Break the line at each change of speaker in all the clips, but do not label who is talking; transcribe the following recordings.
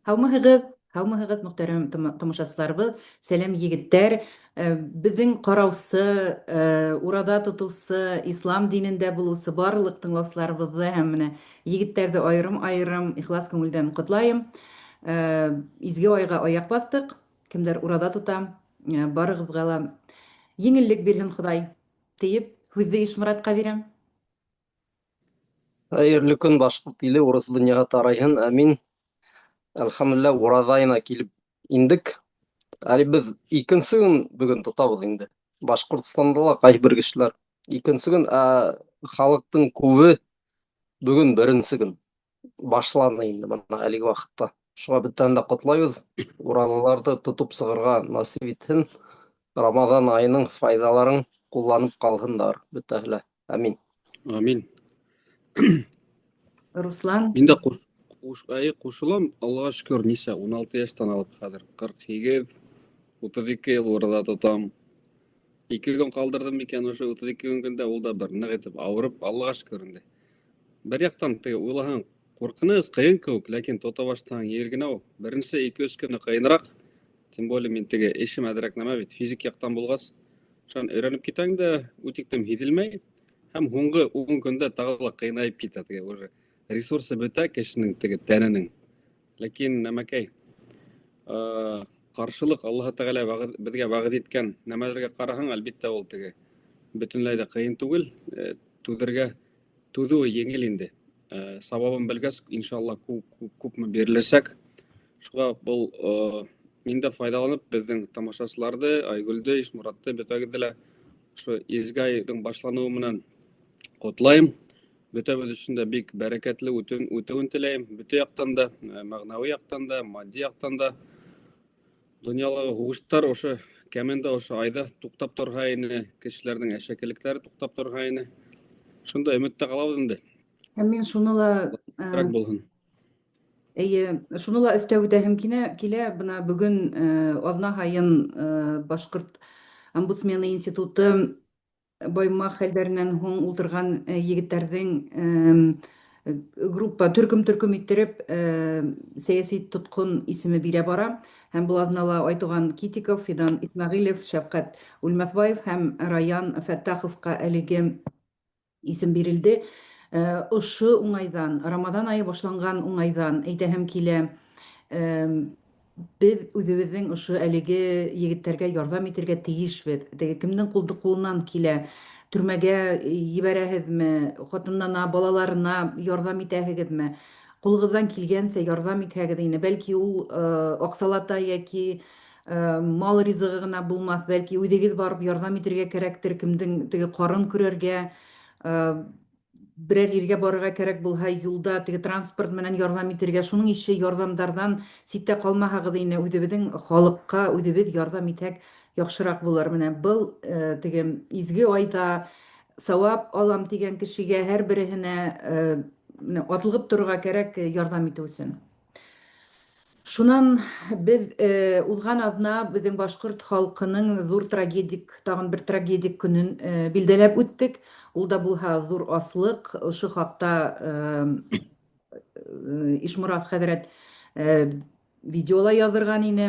Һаумыһығыҙ, һаумыһығыҙ, мөхтәрәм тамашасыларыбыҙ, сәләм егеттәр. Беҙҙең ҡараусы, урада тотоусы, ислам динендә булыусы барлыҡ тыңлаусыларыбыҙҙы һәм менә егеттәрҙе айырым-айырым ихлас күңелдән ҡотлайым. Изге айға аяҡ баҫтыҡ, кемдәр урада тота, барығыҙға ла еңеллек бирһен Хоҙай тиеп, һүҙҙе Ишморатҡа бирәм.
Хәйерле көн башҡорт иле, урыҫ донъяға тарайһын, әмин. Әлхәмдулилlah, ураҙ айына килеп индек. Әле беҙ икенсе көн бөгөн тотабыҙ инде. Башҡортостанда ла ҡайһы бер кешеләр икенсе көн, ә халыҡтың күбе бөгөн беренсе көн башланы инде бына әлеге ваҡытта. Шуға бөтәһен дә ҡотлайбыҙ. Ураҙаларҙы тотоп сығырға насип итһен. Рамаҙан айының файҙаларын ҡулланып ҡалһындар бөтәһе лә. Әмин.
Амин.
Руслан,
Мин дә ҡушылам, Аллаға шөкөр, нисә, 16 йәштән алып хәҙер 48, 32 йыл урада тотам. 2 көн ҡалдырҙым икән, ошо 32 көндә ул да бер ныҡ итеп ауырып, Аллаға шөкөр инде. Бер яҡтан теге уйлаһаң, ҡурҡыныс, ҡыйын кеүек, ләкин тота башлаһаң еңел генә ул. Беренсе 2-3 көнө ҡыйыныраҡ, тем более мин теге эшем әҙерәк нәмә бит, физик яҡтан булғас, шуны өйрәнеп китәң дә, үтиктем һиҙелмәй, һәм һуңғы 10 көндә тағы ла ҡыйнайып китә теге уже. Ресурсы бөтә кешенең теге тәненең. Ләкин нәмәкәй, ҡаршылыҡ Аллаһ Тәғәлә беҙгә вәғәҙ иткән нәмәләргә ҡараһаң, әлбиттә ул теге бөтөнләй ҙә ҡыйын түгел, түҙеүе еңел инде. Сабабын белгәс, иншалла, күпме биреләсәк. Шуға был мин дә файҙаланып, беҙҙең тамашасыларҙы, Айгөлдө, Ишмуратты, бөтәгеҙҙе лә ошо изге айҙың башланыуы менән ҡотлайым. Бөтәбеҙ өсөн дә бик бәрәкәтле үтеүен теләйем. Бөтә яҡтан да, мәғнәүи яҡтан да, матди яҡтан да. Донъялағы һуғыштар ошо кәмендә ошо айҙа туҡтап торһа ине, кешеләрҙең әшәкелектәре туҡтап торһа ине. Шунда өмөттә ҡалабыҙ инде.
һәм мин шуны ла
Кәрәк булһын.
шуны ла өҫтәп үтәһем килә. Бына бөгөн аҙна һайын Башҡорт омбудсмены институты Баймаҡ хәлдәренән һуң ултырған егеттәрҙең группа төркөм иттереп сәйәси тотҡон исеме бирә бара. Һәм был аҙнала Айтуған Китиков, Фидан Исмәғилев, Шәфҡәт Үлмәҫбаев һәм Раян Фәттаховҡа әлеге исем бирелде. Ошо уңайҙан, Рамаҙан айы башланған уңайҙан әйтәһем килә, беҙ үҙебеҙҙең ошо әлеге егеттәргә ярҙам итергә тейешбеҙ. Кемдең ҡулынан килә, төрмәгә ебәрәһеҙме, ҡатынына, балаларына ярҙам итәһегеҙме, ҡулығыҙҙан килгәнсә ярҙам итһәгеҙ ине. Бәлки ул аҡсалата йәки мал ризығы ғына булмаҫ, бәлки үҙегеҙ барып ярҙам итергә кәрәктер, кемдең теге ҡарын көрәргә, берәр ергә барырға кәрәк булһа, юлда теге транспорт менән ярҙам итергә, шуның ише ярҙамдарҙан ситтә ҡалмаһағыҙ ине, үҙебеҙҙең халыҡҡа үҙебеҙ ярҙам итһәк яҡшыраҡ булыр. Менә был теге изге айҙа сауап алам тигән кешегә һәр береһенә атлығып торорға кәрәк ярҙам итеү өсөн. Шунан беҙ уҙған аҙна беҙҙең башҡорт халҡының ҙур трагедик, тағын бер трагедик көнөн билдәләп үттек. Ул да булһа ҙур аслыҡ. Ошо хаҡта Ишморат хәҙрәт видеола яҙырған ине.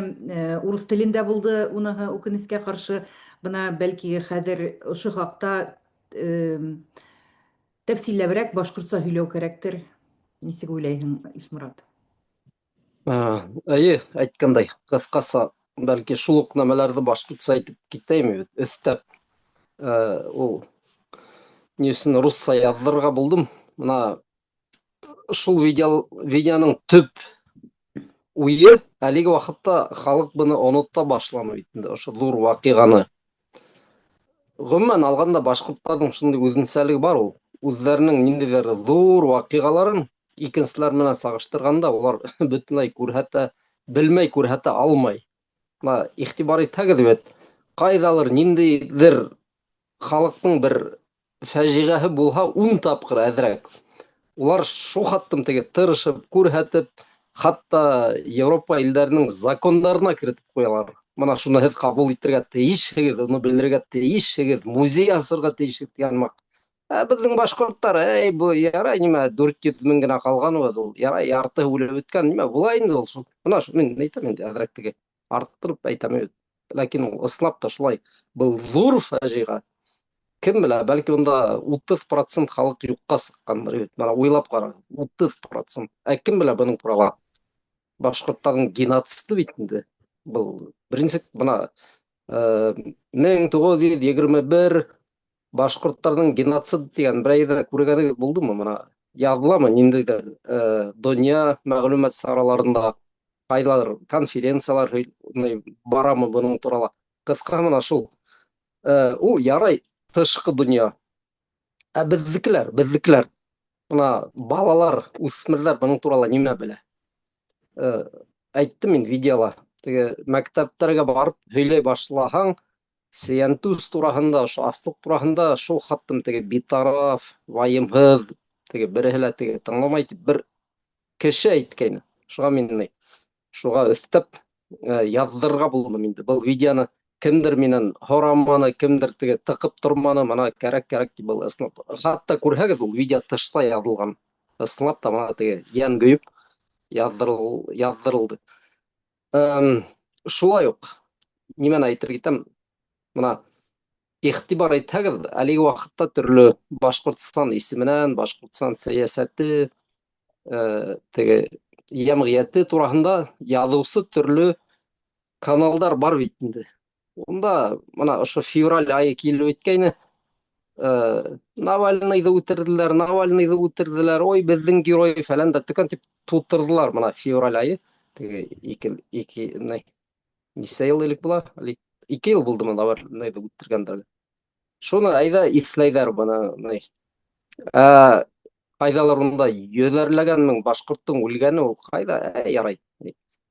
Урыҫ телендә булды уныһы, үкенескә ҡаршы. Бына бәлки хәҙер ошо хаҡта тәфсилләберәк башҡортса һөйләү кәрәктер. Нисек уйлайһың, Ишморат?
Эйе, әйткәндәй, ҡыҫҡаса, бәлки шул уҡ нәмәләрҙе башҡортса әйтеп китәйме, өҫтәп. Ул ни өсөн русса яҙҙырырға булдым. Бына шул видеоның төп уйы әлеге ваҡытта халыҡ быны онота башланы бит инде, ошо ҙур ваҡиғаны. Ғөмүмән алғанда башҡорттарҙың шундай үҙенсәлеге бар ул. Үҙҙәренең ниндәйҙер ҙур ваҡиғаларын икенселәр менән сағыштырғанда улар бөтөнләй күрһәтә, белмәй күрһәтә алмай. Иғтибар итһәгеҙ бит, ҡайҙалыр ниндәйҙер халыҡтың бер фәжиғәһе булһа, 10 тапҡыр әҙерәк. Улар шул хаттым теге тырышып, күрһәтеп, хатта Европа илдәренең закондарына кертеп ҡуялар. Бына шуны һеҙ ҡабул итергә тейешһегеҙ, уны белергә тейешһегеҙ, музей асырға тейешһегеҙ тигән Безнең башкортлар, бу ярай нимә 400 мең генә калган ул. Ярай ярты үлеп беткән. Нимә була инде ул шул. Менә шу мин әйтәм инде әзрәк теге арттырып әйтәм. Ләкин ул ысынлап та шулай. Был зур фаҗига. Кем белә, бәлки унда 30% халык юкка сыккандыр. Менә уйлап кара, 30%. Кем белә буның турында? Башкортларның геноциды бит инде. Был беренче менә 1921 башкортларның геноцид дигән бер әйбер күргәнегез булдымы? Менә языламы ниндидер дөнья мәгълүмат сараларында, кайдадыр конференциялар барамы буның турында. Кыска менә шул. Ул ярай тышкы дөнья. Безнекеләр, менә балалар, үсмерләр буның турында нимә белә? Әйттем мин видеола. Теге мәктәпләргә барып һөйләй башлаһаң, Сөянтүз тураһында, шу аслык тураһында, шул хаттым теге битараф, ваемһыз, теге береһе лә теге тыңламай дип бер кеше әйткәйне. Шуга мин шуга өстәп яздырырга булдым инде. Был видеоны кемдер миннән һораманы, кемдер теге тыкып торманы, менә кәрәк дип был ысынлап. Хатта күрһәгез, ул видео тышта язылган. Ысынлап та менә теге ян гөеп яздырылды. Шулай ук нимәне әйтергә итәм? Менә игътибар итһәгез, әлеге вакытта төрле Башкортстан исеменнән, Башкортстан сәясәте, теге җәмгыяте тураһында язучы төрле каналдар бар бит инде. Унда менә ошо февраль айы килеп үткәйне. Навальныйды үтерделәр, ой, безнең герой фәлән да төкән дип тутырдылар менә февраль айы. Теге ничә ел элек була? 2 ел булдымы Навальныйды үтергәндер. Шуны әйдә исләйдәр моны. Кайдалар унда йөзәрләгән мең башкорттың үлгәне ул кайда? Ярай.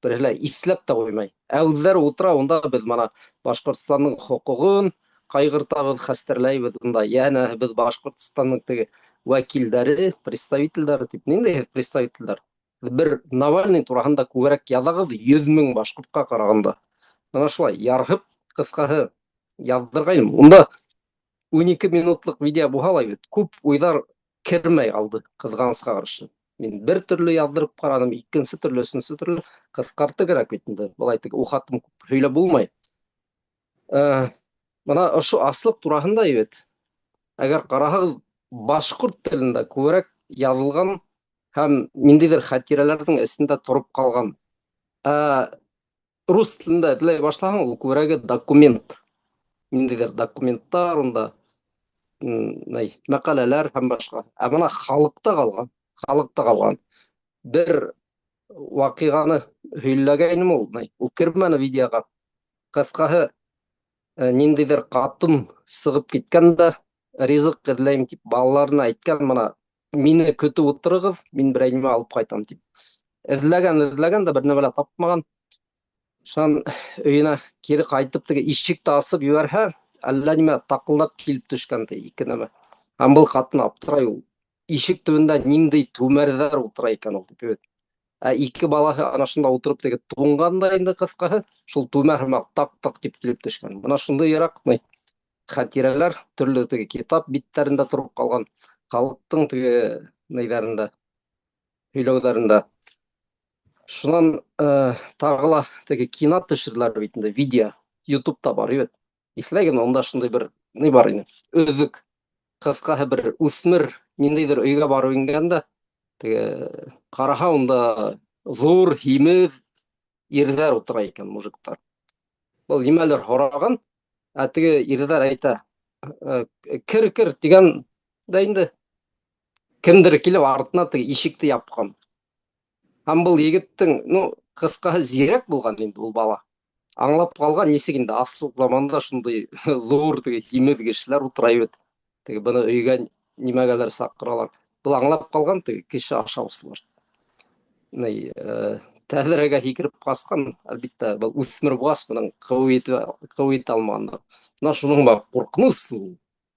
Берәлә исләп та куймай. Үзләре утыра, унда без менә Башкортстанның хукугын кайгыртабыз, хәстәрләйбез унда. Яна без Башкортстанның теге вәкилләре, представительләре дип, нинди представительләр? Бер Навальный тураһында күбрәк язагыз 100 мең башкортка караганда. Менә шулай ярһып, кыскаһы яздыргайным. Унда 12 минутлык видео буһалай бит. Күп уйлар кирмәй алды, кызганычка каршы. Мин бер төрле яздырып карадым, икенче төрле, өченче төрле кыскартты кирәк бит инде. Булай тик ухатым күп һөйләп булмай. Менә ошо аслык тураһында бит. Әгәр караһагыз, башкорт телендә күбрәк язылган һәм ниндидер хатирәләрнең эсендә турып калган. Рус телендә эзләй башлаһаң, ул күбрәге документ. Ниндидер документтар унда, мәкаләләр һәм башка. Менә халыкта калган. Бер вакыйганы һөйләгәйнем ул кирмәне видеога. Кыскаһы, ниндидер катын сыгып киткән дә, ризык эзләйм дип балаларына әйткән, менә мине көтү утырыгыз, мин бер әйнә алып кайтам дип. Эзләгән дә бер нәмә тапмаган. Шан өенә кире кайтып теге ишекте асып җибәрһә, әллә нимә такылдап килеп төшкән ике нәмә. Һәм был катын аптырай ул. Ишек төбендә нинди түмәрҙәр утыра икән ул дип. Ике балаһы ана шунда утырып теге туңганда инде кыскаһы, шул түмәр һәм так дип килеп төшкән. Менә шундый ерак хатирәләр, төрле теге китап биттәрендә турып калган, халыктың теге нәйләрендә, һөйләүләрендә. Шуннан тагыла теге кино төшерделәр бит инде, видео. YouTube'та бар бит. Исләгән онда шундый бер ни бар иде. Өзүк. Кыскаһы бер үсмер ниндидер өйгә барып ингәндә, теге караһа унда зур һимез ирҙәр утыра икән, мужиктар. Был нимәлер һораган, теге ирҙәр әйтә, кер дигән дә инде кемдер килеп артына теге ишекте япкан. Һәм был егеттең, кыскаһы зирәк булган инде ул бала. Аңлап калган нисек инде аслык заманда шундый зур теге һимез кешеләр утыра бит. Теге буны өйгә нимәгәлер сакыралар. Был аңлап калган теге кеше ашаусылар. Тәҙрәгә һикереп каскан, әлбиттә, был үсмер булгач буның кыуып итә алмаган. Менә шуның бар куркыныс,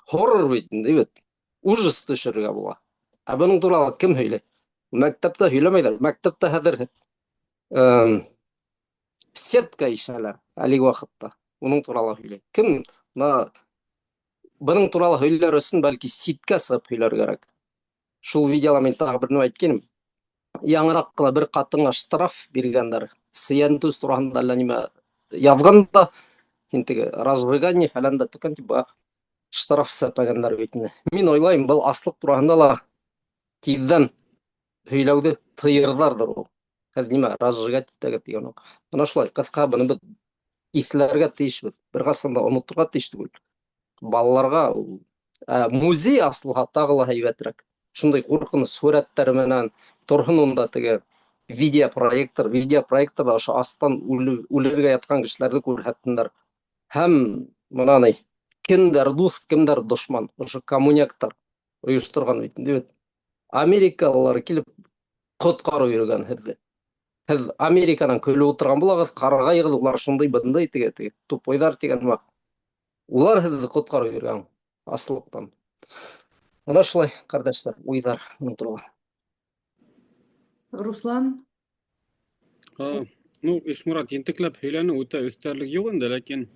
хоррор бит инде бит. Ужас төшерергә була. Буның турында кем һөйләй? Мәктәптә һөйләмәйҙәр. Мәктәптә хәҙер сетка ишәләр әлеге вакытта. Уның турында һөйләй. Кем Бұның туралы һөйләр өсөн бәлки ситкә сығып һөйләр кәрәк. Шул видеола мин тағы бер нәмә әйткәнем. Яңыраҡ кына бер ҡатынға штраф биргәндәр. Сөйәнтүс тураһында әллә нимә яҙған да, һин теге разжигание фәлән дә төкән тип штраф сәпәгәндәр бит инде. Мин уйлайым, был аслык тураһында ла тиҙҙән һөйләүҙе тыйырҙарҙыр ул. Һеҙ нимә, разжигать итәгеҙ тигән. Бына шулай, ҡыҫҡа быны беҙ иҫләргә тейешбеҙ. Бер ҡасан да оноторға тейеш түгел. Балаларға ул музей асылһа тағы ла һәйбәтерәк. Шундай ҡурҡыныс һүрәттәр менән торһон унда теге видеопроекторҙа ошо астан үлергә ятҡан кешеләрҙе күрһәтһендәр. Һәм бына ни, кемдәр дуҫ, кемдәр дошман, ошо коммуняктар ойошторған бит инде бит. Америкалылар килеп ҡотҡарып йөрөгән һеҙҙе. Һеҙ Американан көлөп ултырған булағыҙ, ҡарағайығыҙ, улар шундай бындай теге тупойҙар тигән һымаҡ. Улар һеҙҙе ҡотҡарып йөрөгән аслыҡтан. Ана шулай, ҡәрҙәштәр, уйҙар минең турала.
Руслан,
Ну, Ишмурат, ентекләп һөйләне, үтә өҫтәрлек юҡ инде, ләкин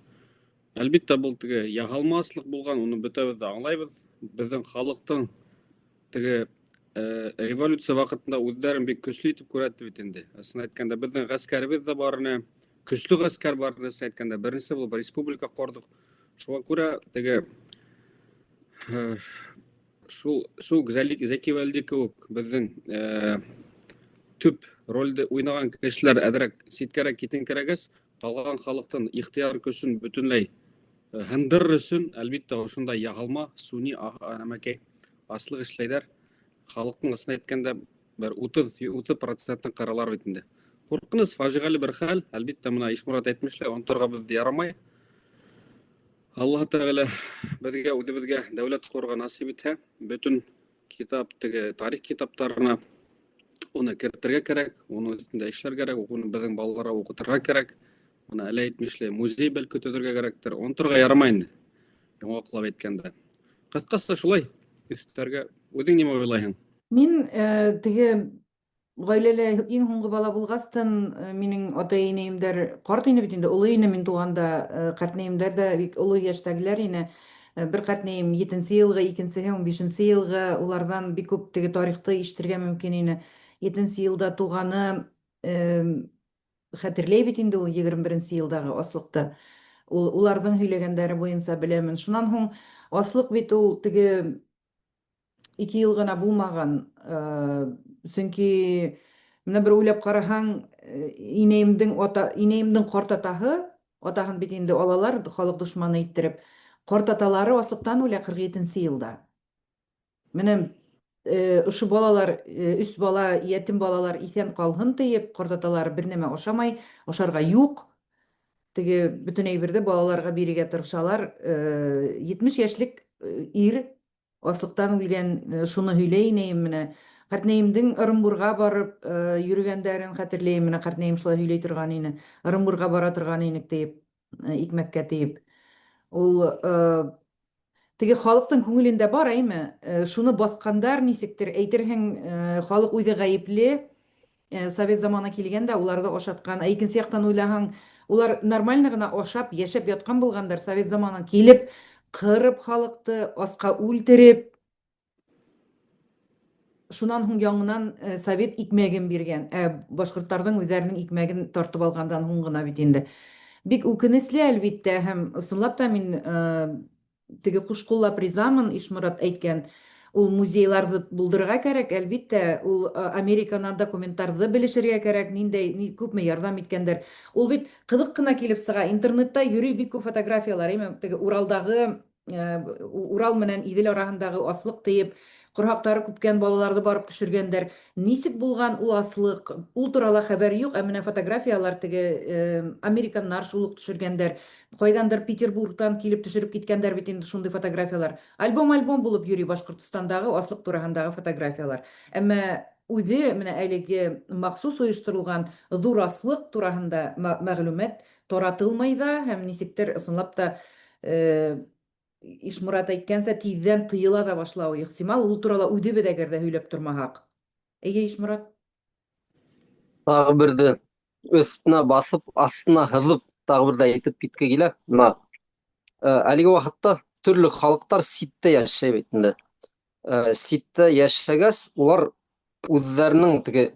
әлбиттә был теге яһалмаслыҡ булған, уны бөтәбеҙ ҙә аңлайбыҙ. Беҙҙең халыҡтың теге революция ваҡытында үҙҙәрен бик көслө итеп күрһәтте бит инде. Ысын әйткәндә, беҙҙең ғәскәребеҙ ҙә бар ине, көслө ғәскәр бар ине, ысын әйткәндә, беренсе булып республика ҡорҙоҡ. Шуға күрә теге шул Зәки Вәлди кеүек беҙҙең төп ролде уйнаған кешеләр әҙерәк ситкәрәк китеңкерәгәс, ҡалған халыҡтың ихтыяр көсөн бөтөнләй һындырыр өсөн, әлбиттә, ошондай яһалма, суни нәмәкәй аслыҡ эшләйҙәр. Халыҡтың ысын әйткәндә бер 30% ҡыралар бит инде. Ҡурҡыныс, фажиғәле бер хәл, әлбиттә, мына Ишмурат әйтмешләй, оноторға беҙҙе ярамай. Аллаһ Тәғәлә беҙгә, үҙебеҙгә дәүләт ҡорорға насип итһә, бөтөн китап, теге тарих китаптарына уны кертергә кәрәк, уны өҫтөндә эшләр кәрәк, уны беҙҙең балаларға уҡытырға кәрәк. Уны әле әйтмешләй, музей бәлки төҙөргә кәрәктер. Оноторға ярамай инде, яңаҡлап әйткәндә. Ҡыҫҡаса шулай, өҫтәргә. Үҙең нимә уйлайһың?
мин теге ғаиләлә иң һуңғы бала булғастан, минең ата-инәйемдәр ҡарт ине бит инде, оло ине мин туғанда, ҡәртнәйемдәр дә бик оло йәштәгеләр ине. Бер ҡәртнәйем 7-нсе йылғы, икенсеһе 15-нсе йылғы, уларҙан бик күп теге тарихты ишетергә мөмкин ине. 7-нсе йылда туғаны хәтерләй бит инде ул 21-нсе йылдағы аслыҡты. Уларҙың һөйләгәндәре буйынса беләмен. Шунан һуң аслыҡ бит ул теге 2 йыл ғына булмаған. Сөнки менә бер уйлап ҡараһаң, инәйемдең ҡарт атаһы, атаһын бит инде алалар халыҡ дошманы иттереп. Ҡарт аталары аслыҡтан үлә 47-нсе йылда. Менә ошо балалар, 3 бала, йәтем балалар иҫән ҡалһын тиеп, ҡарт аталары бер нәмә ашамай, ашарға юҡ. Теге бөтөн әйберҙе балаларға бирергә тырышалар. 70 йәшлек ир аслыҡтан үлгән, шуны һөйләй инәйем менә. Ҡәртнәйемдең Ырымбурға барып йөрөгәндәрен хәтерләйем, менә ҡәртнәйем шулай һөйләй торған ине. Ырымбурға бара торған инек тиеп, икмәккә тиеп. Ул теге халыҡтың күңелендә бар, әйме? Шуны баҫҡандар нисектер, әйтерһең, халыҡ үҙе ғәйепле. Совет заманы килгәндә уларҙы ашатҡан. Икенсе яҡтан уйлаһаң, улар нормально ғына ашап, йәшәп ятҡан булғандар. Совет заманын килеп, ҡырып халыҡты, асҡа үлтереп, шунан һуң яңынан совет икмәген биргән. Башҡорттарҙың үҙҙәренең икмәген тартып алғандан һуң ғына бит инде. Бик үкенесле, әлбиттә, һәм ысынлап та мин теге ҡуш ҡуллап ризамын, Ишморат әйткән. Ул музейларҙы булдырырға кәрәк, әлбиттә. Ул Американан документтарҙы белешергә кәрәк, ниндәй күпме ярҙам иткәндәр. Ул бит ҡыҙыҡ ҡына килеп сыға. Интернетта йөрөй бик күп фотографиялар, теге Уралдағы, Урал менән Иҙел араһындағы аслыҡ тейеп, ҡорһаҡтары күпкән балаларҙы барып төшөргәндәр. Нисек булған ул аслыҡ? Ул турала хәбәр юҡ, менә фотографиялар теге американдар шул уҡ төшөргәндәр. Ҡайҙандыр Петербургтан килеп төшөрөп киткәндәр бит инде шундай фотографиялар. Альбом булып йөрөй Башҡортостандағы аслыҡ тураһындағы фотографиялар. Әммә үҙе менә әлеге махсус ойошторолған ҙур аслыҡ тураһында мәғлүмәт таратылмай ҙа, һәм нисектер ысынлап та Ишмурат әйткәнсә, тиҙҙән тыйыла да башлауы ихтимал, ул турала үҙебеҙ әгәр ҙә һөйләп тормаһаҡ. Эйе, Ишмурат?
Тағы берҙе өҫтөнә баҫып, аҫтына һыҙып, тағы берҙе әйтеп киткә килә. Әлеге ваҡытта төрле халыктар ситтә яшәй бит инде. Ситтә яшәгәс, улар үзләренең теге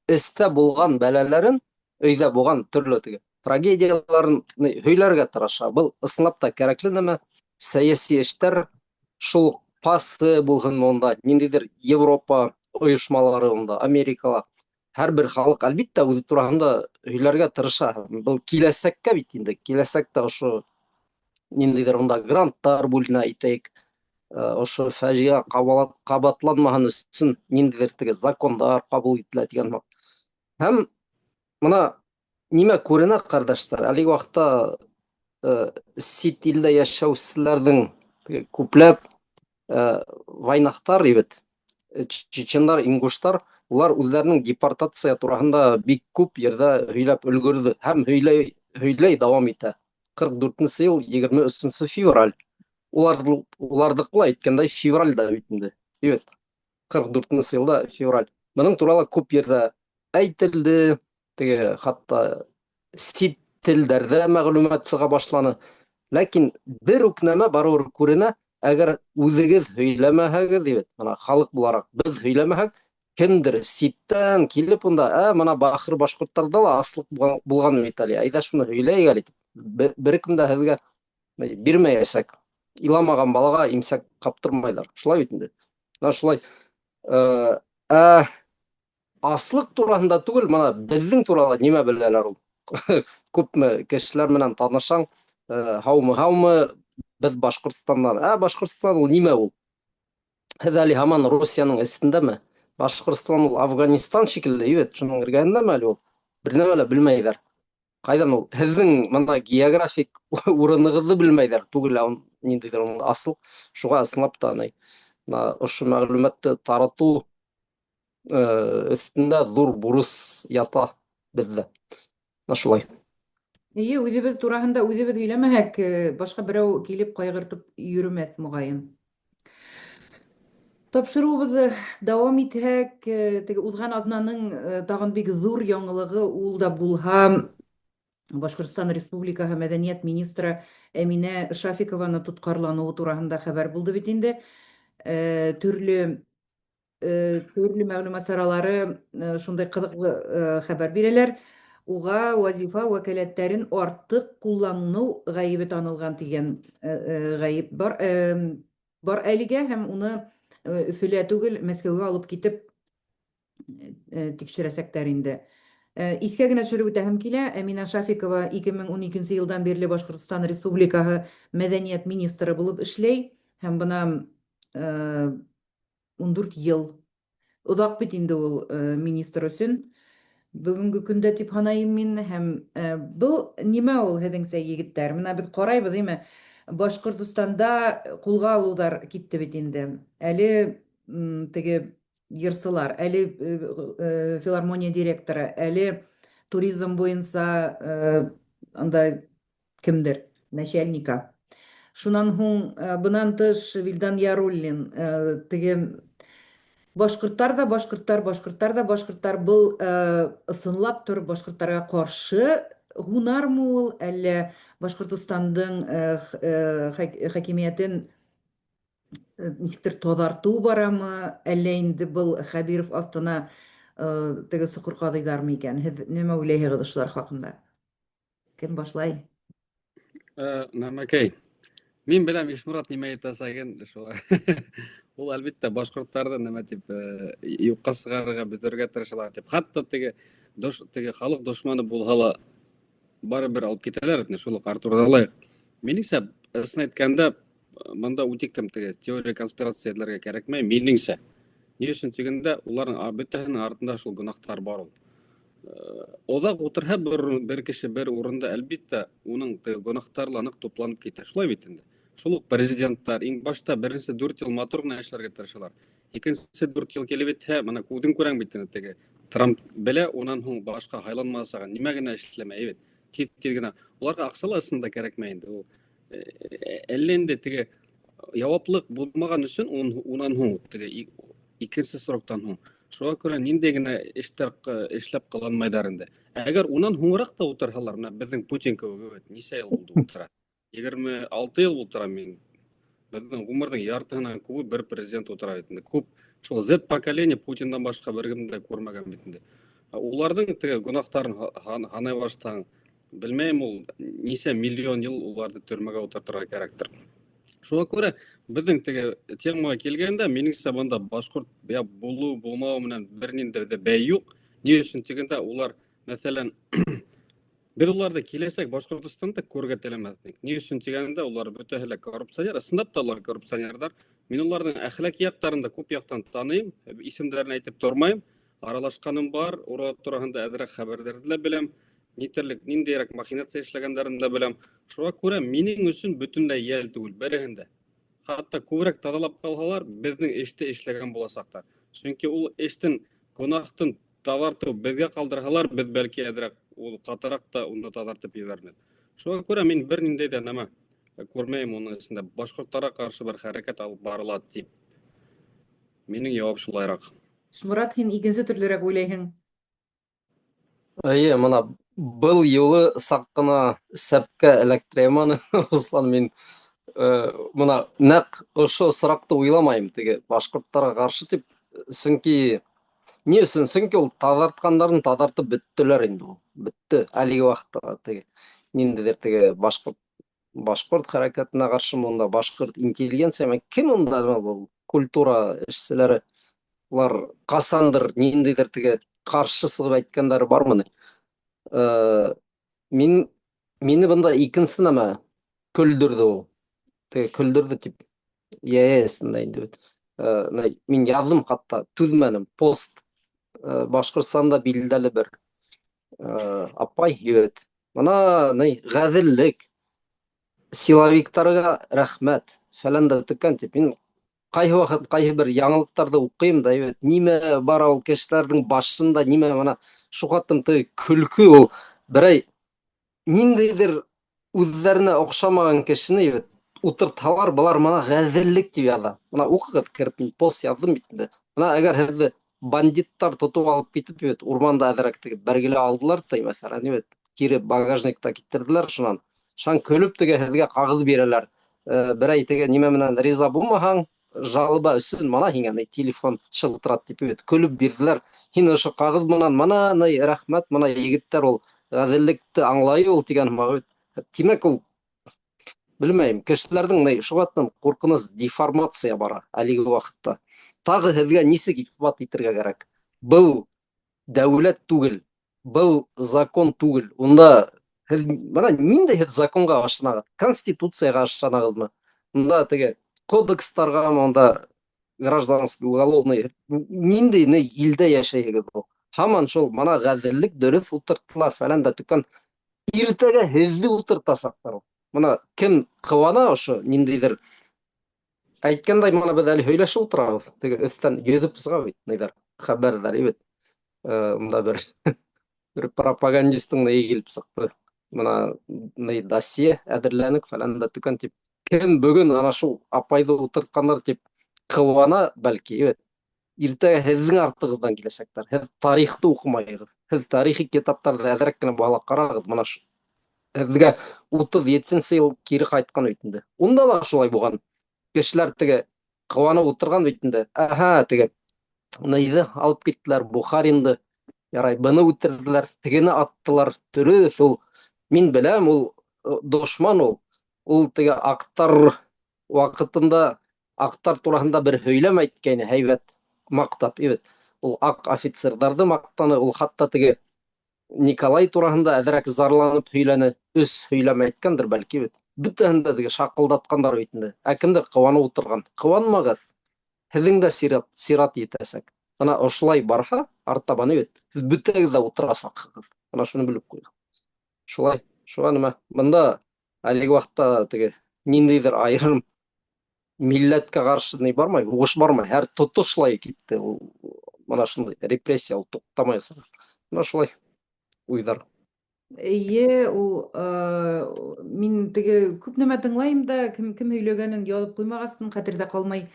эстә булган бәлаләрен, өйдә булган төрле теге трагедияларын һөйләргә тырыша. Был ысынлап та кәрәкле нәмә. Сәяси эштәр шул пасы булһын монда, ниндидер Европа оешмалары монда, Америкала. Һәрбер халык әлбиттә үзе тураһында һөйләргә тырыша. Был киләсәккә бит инде. Киләсәктә ошо ниндидер монда гранттар бүленә итәйек. Ошо фаҗига кабатланмаһын өчен ниндидер теге закондар кабул ителә дигән. Һәм мына нимә күренә, кардәшләр, әлеге вакытта сит илдә яшәүчеләрнең күпләп вайнахтар бит, чеченнар, ингуштар, улар үзләренең депортация тураһында бик күп ердә һөйләп өлгерде һәм һөйләй дәвам итә. 44 ел 23 февраль. Улардыкы әйткәндәй февральдә бит инде. 44 елда февраль. Моның турында күп ердә әйтелде, теге хатта сит телдәрдә мәгълүмат чыга башланы. Ләкин бер үк нәмә барыбер күренә, әгәр үзегез һөйләмәһәгез, дип, мына халык буларак без һөйләмәһәк, кемдер ситтән килеп унда, мына бахыр башкортларда да аслык булган бит әле. Әйдә шуны һөйләйек әле. Бер кем дә һезгә бирмәясәк. Иламаган балага имсәк каптырмайлар. Шулай бит инде. Мына шулай аслык тураһында түгел, мына безнең турында нимә беләләр ул? Күпме кешеләр менән танышаң, һаумы, без Башкортстаннан. Башкортстан ул нимә ул? Һез әле һаман Русияның эстендәме? Башкортстан ул Афганистан шикелле, шуның эргәһендәме әле ул? Бер нәмә лә белмәйҙәр. Ҡайҙан ул? Һеҙҙең мына географик урынығыҙҙы белмәйҙәр түгел, ниндәйҙер асыл. Шуға ысынлап та ошо мәғлүмәтте таратыу өҫтөндә ҙур бурыс ята беҙҙә. Шулай.
Үҙебеҙ тураһында үҙебеҙ һөйләмәһәк, башҡа берәү килеп ҡайғыртып йөрөмәҫ, моғайын. Тапшырыуыбыҙҙы дауам итһәк, теге уҙған аҙнаның тағын бик ҙур яңылығы ул да булһа, Башҡортостан Республикаһы мәҙәниәт министры Әминә Шафикованы тотҡарланыуы тураһында хәбәр булды бит инде. Төрлө мәғлүмәт саралары шундай ҡыҙыҡлы хәбәр бирәләр. Уға вазифа вәкәләттәрен артыҡ ҡулланыу ғәйебе танылған тигән ғәйеп бар әлегә, һәм уны Өфөлә түгел, Мәскәүгә алып китеп тикшерәсәктәр инде. Иҫкә генә төшөрөп үтәһем килә, Әминә Шафикова 2012 йылдан бирле Башҡортостан Республикаһы мәҙәниәт министры булып эшләй, һәм бына 14 йыл. Оҙаҡ бит инде ул министр өсөн. Бөгөнгө көндә тип һанайым мин, һәм был нимә ул һеҙҙеңсә, егеттәр? Мына беҙ ҡарайбыҙ, име? Башҡортостанда ҡулға алыуҙар китте бит инде. Әле теге йырсылар, әле филармония директоры, әле туризм буйынса андай кемдер, начальника. Шунан һуң бынан тыш Вилдан Яруллин, теге башҡорттар да башҡорттар, был ысынлап тор башҡорттарға ҡаршы һунармы ул, әллә Башҡортостандың хакимиәтен нисектер таҙартыу барамы, әллә инде был Хәбиров аҫтына теге соҡор ҡаҙыйҙармы икән? Һеҙ нимә уйлайһығыҙ ошолар хаҡында? Кем башлай?
Нәмәкәй, мин беләм Ишмурат нимә әйтәсәген. Ул әлбиттә башҡорттарҙы нәмә тип юҡҡа сығарырға, бөтөргә тырышалар тип. Хатта теге халыҡ дошманы булһа ла барыбер алып китәләр, шул уҡ Артурҙа. Минеңсә, ысын әйткәндә, бында үтиктем теге теория конспирация эҙләргә кәрәкмәй, минеңсә. Ни өсөн тигәндә, уларның бөтәһенең артында шул гонаһтар бар ул. Оҙаҡ ултырһа бер кеше бер урында, әлбиттә, уның гонаһтары ныҡ тупланып китә. Шулай бит инде. Шул уҡ президенттар иң башта беренсе 4 йыл матур гына эшләргә тырышалар. Икенсе 4 йыл килеп етһә, бына үҙең күрәң бит инде теге. Трамп белә, унан һуң башҡа һайланмасағын, нимә генә эшләмәй, бит. Тиҙ генә. Уларға аҡса ла ысында кәрәкмәй инде. Ул әллә инде теге яуаплыҡ булмаған өсөн, унан һуң теге икенсе сроктан һуң. Шуға күрә ниндәй генә эштәр эшләп ҡыланмайҙар инде. Әгәр унан һуңыраҡ та ултырһалар, беҙҙең Путин кеүек, нисә йыл булды ултыра? 26 йыл ултыра, мин Беҙҙең ғүмерҙең яртыһынан күбе бер президент ултыра бит инде. Күп шул Z поколение Путиндан башҡа бер кемде дә күрмәгән бит инде. Уларҙың теге гонаһтарын һанай башлаһаң, белмәйем, ул нисә миллион йыл уларҙы төрмәгә ултыртырға кәрәктер. Шуға күрә беҙҙең теге темаға килгәндә, минеңсә, бында башҡорт булыу, булмауы менән бер ниндәй ҙә бәй юҡ. Ни өсөн тигәндә, улар, мәҫәлән, беҙ уларҙы киләсәк Башҡортостанда күрергә теләмәҫбеҙ. Ни өсөн тигәндә, улар бөтәһе лә коррупционер, ысынлап та улар коррупционерҙар. Мин уларҙың әхлаҡи яҡтарын да күп яҡтан таныйым, исемдәрен әйтеп тормайым. Аралашҡаным бар, урау тураһында әҙерәк хәбәрҙәрҙе лә беләм, ниндәйерәк махинация эшләгәндәрен дә беләм. Шуға күрә минең өсөн бөтөнләй йәл түгел, береһен дә. Хатта күберәк таҙалап ҡалһалар, беҙҙең эште эшләгән буласаҡтар. Сөнки ул эштең, гонаһтың таҙартыу беҙгә ҡалдырһалар, беҙ бәлки әҙерәк ул ҡатыраҡ та уны таҙартып ебәрбеҙ. Шуға күрә мин бер ниндәй ҙә нәмә күрмәйем уның эсендә. Башҡорттарға ҡаршы бер хәрәкәт алып барыла тип. Минең яуап шулайыраҡ.
Шмурат, һин икенсе төрлөрәк уйлайһың.
Эйе, мына был юлы саҡ ҡына сәпкә эләктерәйем. Руслан, мин мына нәҡ ошо осраҡты уйламайым, теге башҡорттарға ҡаршы тип. Сөнки ни өсөн? Сөнки ул таҙартҡандарын таҙартып бөттөләр инде ул. Бөттө. Әлеге ваҡытта теге ниндәйҙер теге башҡорт хәрәкәтенә ҡаршы унда башҡорт интеллигенция, кем унда был культура эшселәре? Улар ҡасандыр ниндәйҙер теге ҡаршы сығып әйткәндәре бармы ни? Мине бында икенсе нәмә көлдөрҙө ул. Теге көлдөрҙө тип йәйәсендә инде бит. Мин яҙҙым, хатта түҙмәнем. Пост Башҡортостанда билдәле бер апай, бына ғәҙеллек, силовиктарға рәхмәт, фәлән дә төкән тип. Мин ҡайһы ваҡыт ҡайһы бер яңылыҡтарҙы уҡыйым да, нимә бара ул кешеләрҙең башында, нимә бына шуғатым теге көлкө ул. Берәй ниндәйҙер үҙҙәренә оҡшамаған кешене ултыртһалар, былар мына ғәҙеллек тип яҙа. Мына уҡығыҙ, кереп, мин пост яҙҙым бит инде. Мына әгәр һеҙҙе бандиттар тотоп алып китеп, урманда әҙерәк теге бәргеле алдылар, мәҫәлән, кире багажникта китерҙеләр, шунан көлөп теге һеҙгә ҡағыҙ бирәләр. Берәй теге нимә менән риза булмаһаң, жалоба өсөн, мана һиңә телефон шылтырат тип, көлөп бирҙеләр. Һин ошо ҡағыҙ менән, мана рәхмәт, мана егеттәр ул ғәҙеллекте аңлай ул тигән һымаҡ. Тимәк, ул белмәйем, кешеләрҙең шуғатынан ҡурҡыныс деформация бара әлеге ваҡытта. Тағы һеҙгә нисек иҫбат итергә кәрәк? Был дәүләт түгел, был закон түгел. Унда бына ниндәй һеҙ законға ышанағыҙ? Конституцияға ышанағыҙмы? Унда теге кодекстарға, унда гражданский, уголовный, ниндәй илдә йәшәйһегеҙ ул? Һаман шул мана ғәҙеллек, дөрөҫ ултырттылар, фәлән дә төкән. Иртәгә һеҙҙе ултыртасаҡтар. Мына кем ҡыуана ошо ниндәйҙер әйткәндәй, мана беҙ әле һөйләшеп ултырабыҙ. Теге өҫтән йөҙөп сыға бит, хәбәрҙәр, унда бер пропагандистың килеп сыҡты. Мына досье әҙерләнек, фәлән дә төкән тип. Кем бөгөн ана шул апайҙы ултыртҡандар тип ҡыуана, бәлки, иртәгә һеҙҙең артығыҙҙан киләсәктәр. Һеҙ тарихты уҡымайһығыҙ. Һеҙ тарихи китаптарҙы әҙерәк кенә баһалап ҡарағыҙ. Мына һеҙгә 37-нсе йыл кире ҡайтҡан бит инде. Унда ла шулай булған. Кешеләр теге ҡыуанып ултырған бит инде. Теге нейҙе алып киттеләр, Бухаринды. Ярай, быны үтерҙеләр, тегене аттылар. Дөрөҫ, ул мин беләм, ул дошман ул. Ул теге аҡтар ваҡытында аҡтар тураһында бер һөйләм әйткәйне, һәйбәт маҡтап. Ул аҡ офицерҙарҙы маҡтаны, ул хатта теге Николай тураһында әҙерәк зарланып һөйләне. 3 һөйләм әйткәндер, бәлки. Бөтәһен дә теге шаҡылдатҡандар бит инде. Кемдер ҡыуанып ултырған. Ҡыуанмағыҙ. Һеҙҙең дә сират етәсәк. Бына ошолай барһа, артабан, һеҙ бөтәгеҙ ҙә ултырасаҡһығыҙ. Бына шуны белеп ҡуйығыҙ. Шулай. Шуға нимә? Бында әлеге ваҡытта теге ниндәйҙер айырым милләткә ҡаршы бармай, һуғыш бармай. Һәр тотошлай китте. Бына шундай репрессия ул туҡтамай. Бына шулай уйҙар.
Эйе, ул мин теге күп нәмә тыңлайым да, кем һөйләгәнен яҙып ҡуймағастын, хәтерҙә ҡалмай.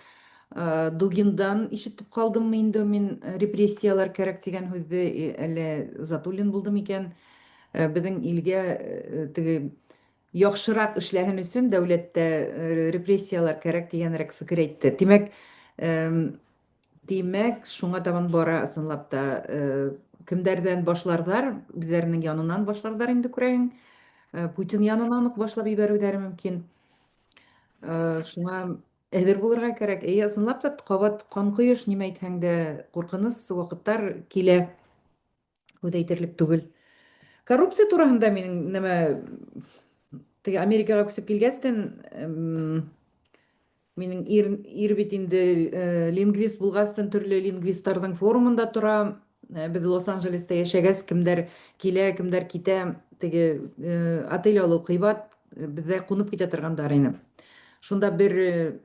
Дугиндан ишетеп ҡалдыммы инде мин репрессиялар кәрәк тигән һүҙҙе, әллә Затуллин булдымы икән? Беҙҙең илгә теге яхшырак эшләһен өчен дәүләттә репрессиялар кирәк дигәнрәк фикер әйтте. Димәк, шуңа табан бара ысынлап та кемдәрдән башлардар, безләрнең янынан башлардар инде күрәһең. Путин янынан ук башлап ебәрүләре мөмкин. Шуңа әзер булырга кирәк. Ысынлап та кабат канкоеш нимә әйтһәң дә куркыныс вакыттар килә. Үзе әйтерлек түгел. Коррупция турында минең теге Америкага күсеп килгәстен, минең ир бит инде лингвист булгастан төрле лингвистларның форумында тора. Без Лос-Анджелеста яшәгәс, кемдер килә, кемдер китә, теге отель алу кыйбат, бездә кунып китә торгандар иде. Шунда бер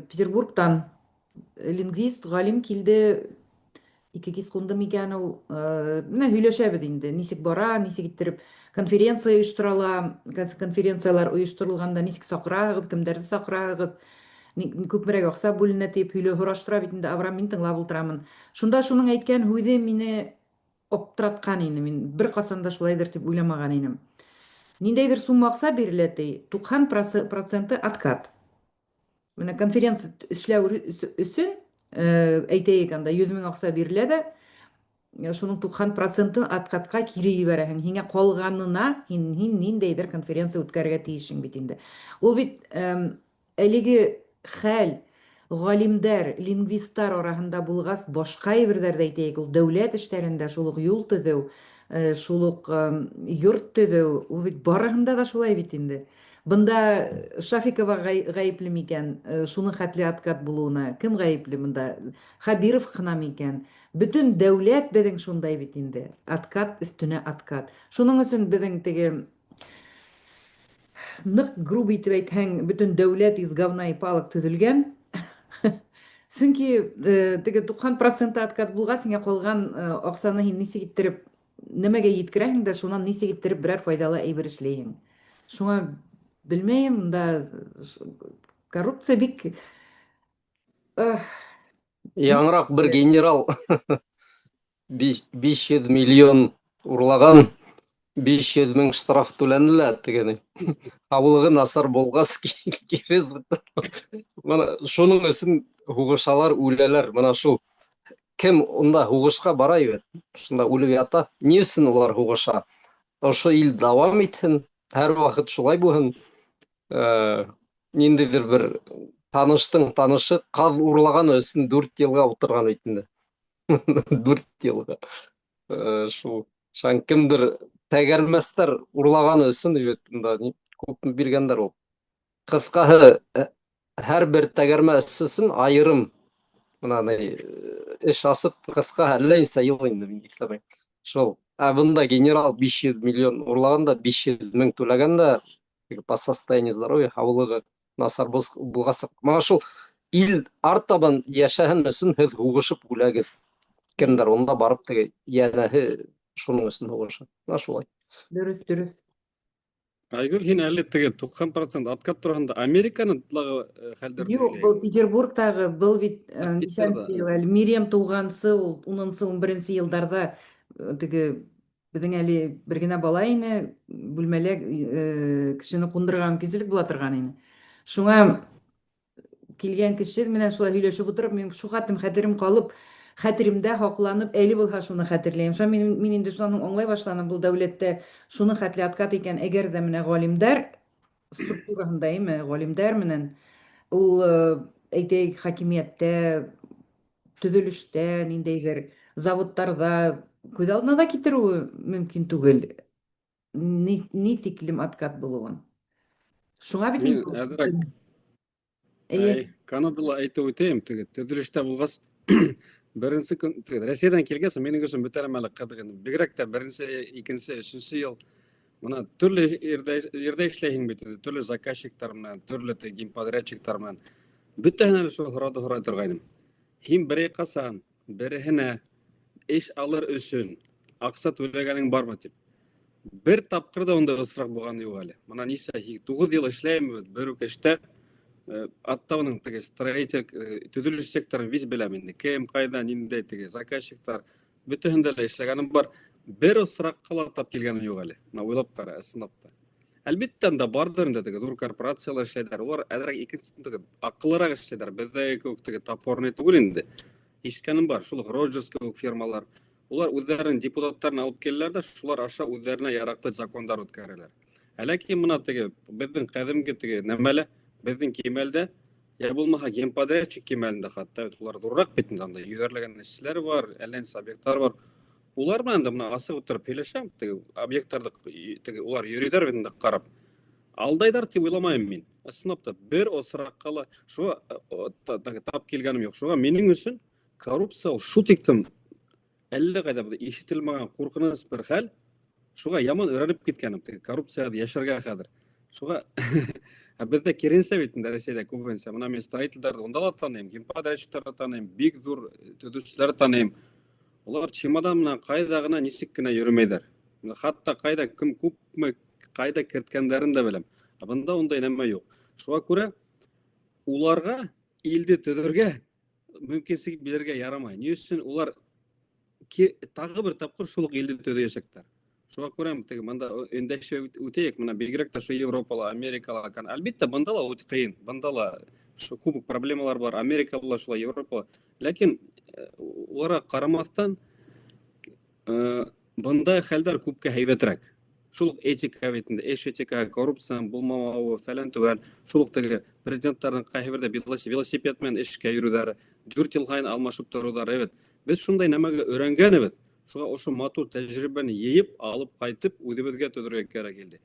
Петербургтан лингвист, галим килде. Ике кис кунды микән ул, менә һөйләшәбез инде, нисек бара, нисек иттереп конференция оештырыла, конференциялар оештырылганда нисек сакырагыз, кемдәрне сакырагыз, күпмерәк акча бүленә дип һөйләштыра бит инде. Авраам, мин тыңлап утырамын. Шунда шуның әйткән һүзе мине аптыраткан инде. Мин бер касан да шулайдыр дип уйламаган идем. Ниндәйдер сумма акча бирелә ди, 90% откат. Менә конференция эшләү өчен әйтәйек анда 100,000 акча бирелә дә, шуның 90%-ын откатка кире җибәрәһең. Һиңа калганына һин ниндәйдер конференция үткәрергә тиешең бит инде. Ул бит әлеге хәл галимдәр, лингвистлар арасында булгас, башка әйберләрдә әйтәйек, ул дәүләт эшләрендә шул ук юл төзү, шул ук йорт төзү, ул бит барыгында да шулай бит инде. Бында Шафикова гаепле микән, шуның хәтле откат булуына? Кем гаепле бында? Хабиров гына микән? Бөтен дәүләт безнең шундай бит инде. Откат өстенә откат. Шуның өчен безнең теге нык груб итеп әйтһәң, бөтен дәүләт из говна и палок төзелгән. Чөнки теге 90% откат булгас, сиңа калган акчаны һин нисек иттереп нәмәгә җиткерәһең дә, шуннан нисек иттереп берәр файдалы әйбер эшләйһең. Шуңа белмәйем, да коррупция бик
Яңырақ бір генерал 500 миллион урлаган, 500 мең штраф түләнелә дигәне. Хавылыгы насар булгас кирез. Мана шуның өчен хугышалар үләләр. Мана шул кем онда хугышка бара бит. Шунда үлеп ята. Ни өчен улар хугыша? Ошо ил дәвам итһен, һәр вакыт шулай булһын. Ниндидер бер танышы каз урлаган өчен 4 елга утырган бит инде. 4 елга. Шул шан кимдир тәгәрмәстәр урлаган өчен бит күпме биргәндер ул. Кыскаһы, һәр бер тәгәрмә өчен айырым. Мына эш асып кыска әлләйсә ел инде мин исәбем. Шул. Бunda генерал 500 миллион урлаганда 500 мең түләгәндә по состоянию здоровья хавылыгы насар булгасы. Мана шул ил артабан яшәһен өчен һез хугышып үләгез. Кемдер онда барып теге янәһе шуның өчен хугыша. Мана шулай.
дөрес.
Айгөл, һин әле теге 90% откат торганда Американың тылыгы хәлдәрне
Юк, был Петербургтагы, был бит ничәнче ел әле, Мириам тугансы, ул 10-нчы, 11-нче елларда теге безнең әле бер генә бала ине, бүлмәлә кешене кундырган мөмкинчелек була торган ине. Шуңа килгән кеше менән шулай һөйләшеп утырып, мин шу хәтерем калып, хәтеремдә хакланып, әле булһа шуны хәтерләйм. Шуңа мин инде шуны аңлай башланым, бул дәүләттә шуның хәтле откат икән, әгәр дә менә галимдәр структураһында галимдәр менән ул әйтәйек хакимияттә, төзелештә, ниндәйдер заводтарда күз алдына да китерүе мөмкин түгел. Ни тиклем откат булуын. Шуңа бит
Мин әдерәк Канадала әйтеп үтәйем, теге төзелештә булгас беренче көн Россиядән килгәс, минең өчен бөтен мәле кыдыгын. Бигрәк тә беренче, икенче, өченче ел мына төрле yerдә эшләйһең бит, төрле заказчиктар менән, төрле гимподрядчиктар менән. Бөтенләй шул һорай торгайным. Һин бер касан береһенә эш алыр өчен акча түләгәнең бармы дип. Бер тапкыр да онда осрак булган юк әле. Мына нисә 9 ел эшләйм бер үк эштә. Аттауның теге строитель төзелеш секторын виз беләм инде. Кем кайда ниндәй теге заказчиктар бөтенләй эшләгәнем бар. Бер осрак кала тап килгәнем юк әле. Мына уйлап кара, ысынлап та. Әлбәттә анда бардыр инде теге зур корпорациялар эшләйдер. Улар әзрәк икенчесен теге акыллырак эшләйдер. Бездәге кебек теге топорный түгел инде. Ишеткәнем бар, шул Роджерс кебек фирмалар. Улар үзләренең депутаттарын алып келәләр дә, шулар аша үзләренә яраклы законнар үткәрәләр. Ләкин моны теге безнең кадимге теге нәмәле, безнең кимәлдә, я булмаһа генподрядчик кимәлендә хәтта улар зуррак бит инде анда. Йөгәрләгән эшләр бар, әллә объектлар бар. Улар белән дә моны асык утырып һөйләшәм, теге объектларны теге улар йөридәр бит инде карап. Алдайдар дип уйламайм мин. Ысынлап та бер осракка ла шуга тап килгәнем юк. Шуга минең өчен коррупция ул шу тиктем әллә кайда бу ишетелмәгән куркыныч бер хәл. Шуга яман өйрәнеп киткәнем теге коррупциягә яшәргә хәзер. Шуга бездә киренсә бит инде Россиядә күбенсә. Менә мин строительләрне онда ла таныйм, генподрядчикларны таныйм, бик зур төзүчеләрне таныйм. Улар чемодан менән кайда гына ничек кенә йөрмәйдәр. Хатта кайда кем күпме кайда керткәннәрен дә беләм. Бында ондай нәмә юк. Шуңа күрә уларга илде төзергә мөмкинлек бирергә ярамай. Ни өчен улар тагы бер тапкыр шул ук илде төзәячәктәр. Шуңа күрә теге монда өндәшә үтәйек, менә бигрәк та шу Европала, Америкала, әлбәттә бында ла үтә кыен. Бында ла шу күп проблемалар бар, Америкала шулай, Европа. Ләкин уларга карамастан бында хәлдәр күпкә һәйбәтрәк. Шул этика бит инде, эш этика, коррупция булмавы фәлән түгел. Шул ук теге президентларның кайбердә велосипед белән эшкә йөрүләре, 4 ел һайын алмашып торулары, evet. Без шундай нәмәгә өйрәнгәнбез. Шуңа ошо матур тәҗрибәне йыйып, алып кайтып, үзебезгә төзергә кирәк инде.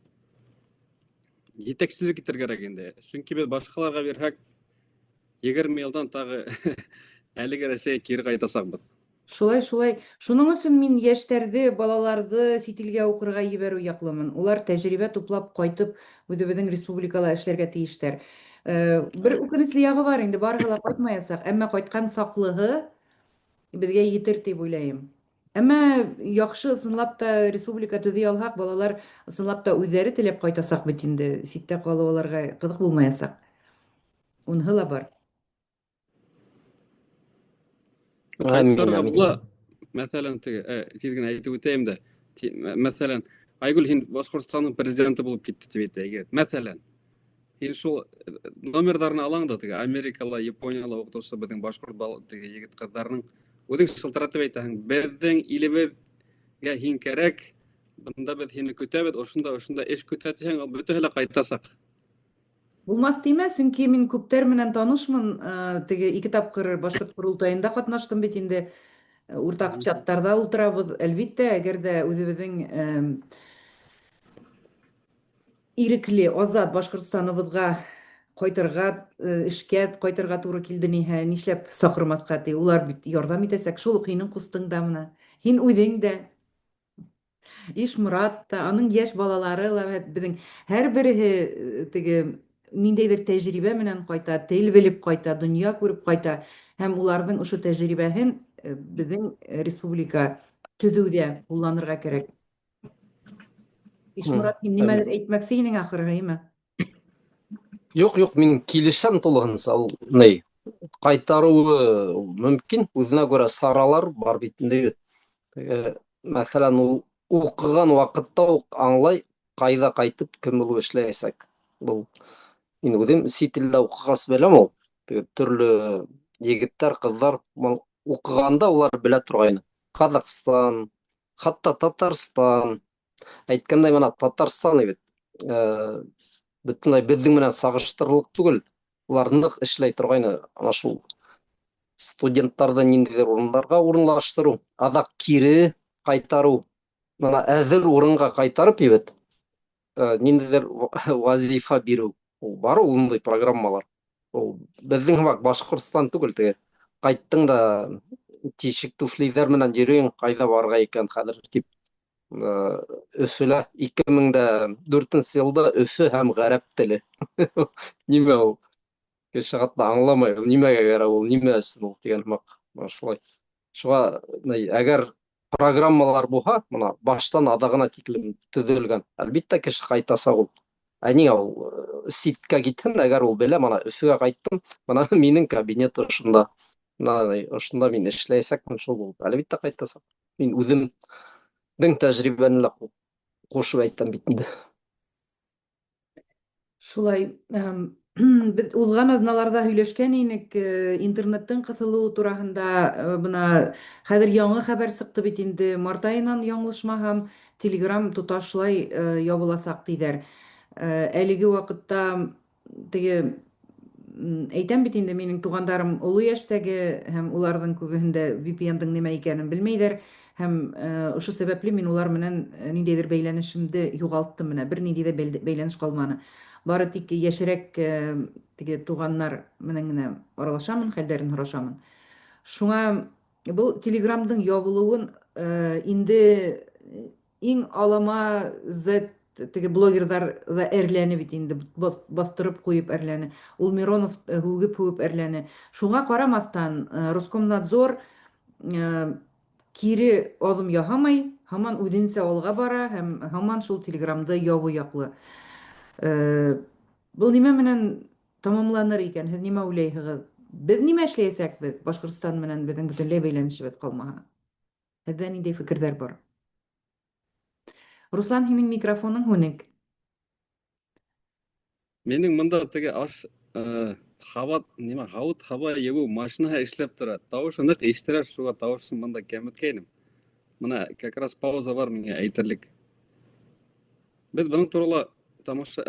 Җитәкчелек итәргә кирәк инде. Чөнки без башкаларга бирһәк, 20 елдан тагы әлеге Россия кире кайтасакбыз.
Шулай. Шуның өчен мин яшьтәрде, балаларны сит илгә укырга җибәрү яклымын. Улар тәҗрибә туплап кайтып, үзебезнең республикала эшләргә тиештәр. Бер үкенечле ягы бар инде, барыгы ла кайтмаячак, әмма кайткан саклыгы безгә җитер дип уйлыйм. Әмма яхшы ысынлап та республика төзи алсак, балалар ысынлап та үзләре теләп кайтасак бит инде, ситтә калу аларга кызык булмаячак. Унһы ла бар.
Кайтарга
Амин.
була, мәсәлән, теге, тиз генә әйтеп үтәйем дә. Мәсәлән, Айгөл, һин Башкортстанның президенты булып китте дип әйтәйек. Мәсәлән, һин шул номерларны алаң да теге Америкала, Япониялы укытучы безнең башкорт теге егет кызларның үзең шылтыратып әйтәһең, безнең илебезгә һин кирәк, бында без һине көтәбез, ошында эш көтә дисәң, бөтәһе лә кайтасак.
Булмас димә, чөнки мин күптәр менән танышмын, теге 2 тапкыр башкорт курултаенда катнаштым бит инде. Уртак чаттарда ултырабыз. Әлбәттә, әгәр дә үзебезнең ирекле, азат Башкортстаныбызга кайтырга, эшкә кайтырга туры килде ниһә, нишләп сакырмаска ти? Улар бит ярдәм итәсәк, шул ук һинең кустың да менә. Һин үзең дә, Ишмурат та, аның яшь балалары ла безнең һәрберсе теге ниндәйдер тәҗрибә менән кайта, тел белеп кайта, дөнья күреп кайта һәм уларның ошо тәҗрибәһен безнең республика төзүдә кулланырга кирәк. Ишмурат, һин нимәлер әйтмәкче инең ахыры, әйме?
Юк, мин килешәм тулыгынса. Ул ни кайтаруы мөмкин, үзенә күрә саралар бар бит инде. Мәсәлән, ул укыган вакытта ук аңлай, кайда кайтып кем булып эшләячәк. Бу мин үзем сит илдә укыгас беләм ул. Төрле егетләр, кызлар укыганда улар белә торган. Казакстан, хатта Татарстан. Әйткәндәй, менә Татарстан бит бөтенләй безнең менән сагыштырырлык түгел. Улар нык эшләй торган, ана шул студентларны ниндидер урыннарга урынлаштыру, адак кире кайтару. Менә әзер урынга кайтарып бит, ниндидер вазифа бирү. Бар ул ундай программалар. Ул безнең Башкортстан түгел, теге кайттың да тишек туфлиләр менән йөрүең, кайда барырга икән хәзер дип. Өфөлә 2004 елда Өфө һәм гарәп теле. Нимә ул? Кеше хатта аңламай, нимәгә кирәк ул, нимә өчен ул дигән шулай. Шуңа әгәр программалар булһа, менә баштан адагына тиклем төзелгән. Әлбәттә кеше кайтаса ул. Әни ул ситкә китһен, әгәр ул белә, менә Өфөгә кайттым, менә минең кабинет ошында. Ошында мин эшләячәкмен шул ул. Әлбәттә кайтасак. Мин үзем тәҗрибәне кушып әйтәм бит инде.
Шулай, без узган аҙналарҙа һөйләшкән инек, интернеттың ҡыҫылыуы тураһында, бына хәҙер яңы хәбәр сыҡты бит инде, март айынан яңлышмаһам, Telegram тоташлай ябыласаҡ тиҙәр. Әлеге ваҡытта теге әйтәм бит инде, минең туғандарым оло йәштәге һәм уларҙың күбеһендә VPN-дың нимә икәнен белмәйҙәр һәм ошо сәбәпле мин улар менән ниндәйҙер бәйләнешемде юғалттым менә, бер ниндәй ҙә бәйләнеш ҡалманы. Бары тик йәшерәк теге туғаннар менән генә аралашамын, хәлдәрен һорашамын. Шуңа был Телеграмдың ябылыуын инде иң алама Z теге блогерҙар ҙа әрләне бит инде, баҫтырып ҡуйып әрләне. Ул Миронов һүгеп әрләне. Шуға ҡарамаҫтан, Роскомнадзор кире аҙым яһамай, һаман үҙенсә алға бара һәм һаман шул Телеграмды ябыу яҡлы. Был нимә менән тамамланыр икән? Һеҙ нимә уйлайһығыҙ? Беҙ нимә эшләйәсәкбеҙ Башҡортостан менән беҙҙең бөтөнләй бәйләнешебеҙ ҡалмаһа? Һеҙҙә ниндәй фекерҙәр бар? Руслан, һинең микрофоның һүнек.
Менің мында теге һауыт хаба ебу машинаһы эшләп тора. Тауышы ныҡ ишетелә, шуға тауышын мында кәметкәйнем. Мына как раз пауза бар миңә әйтерлек. Беҙ бының турала тамаша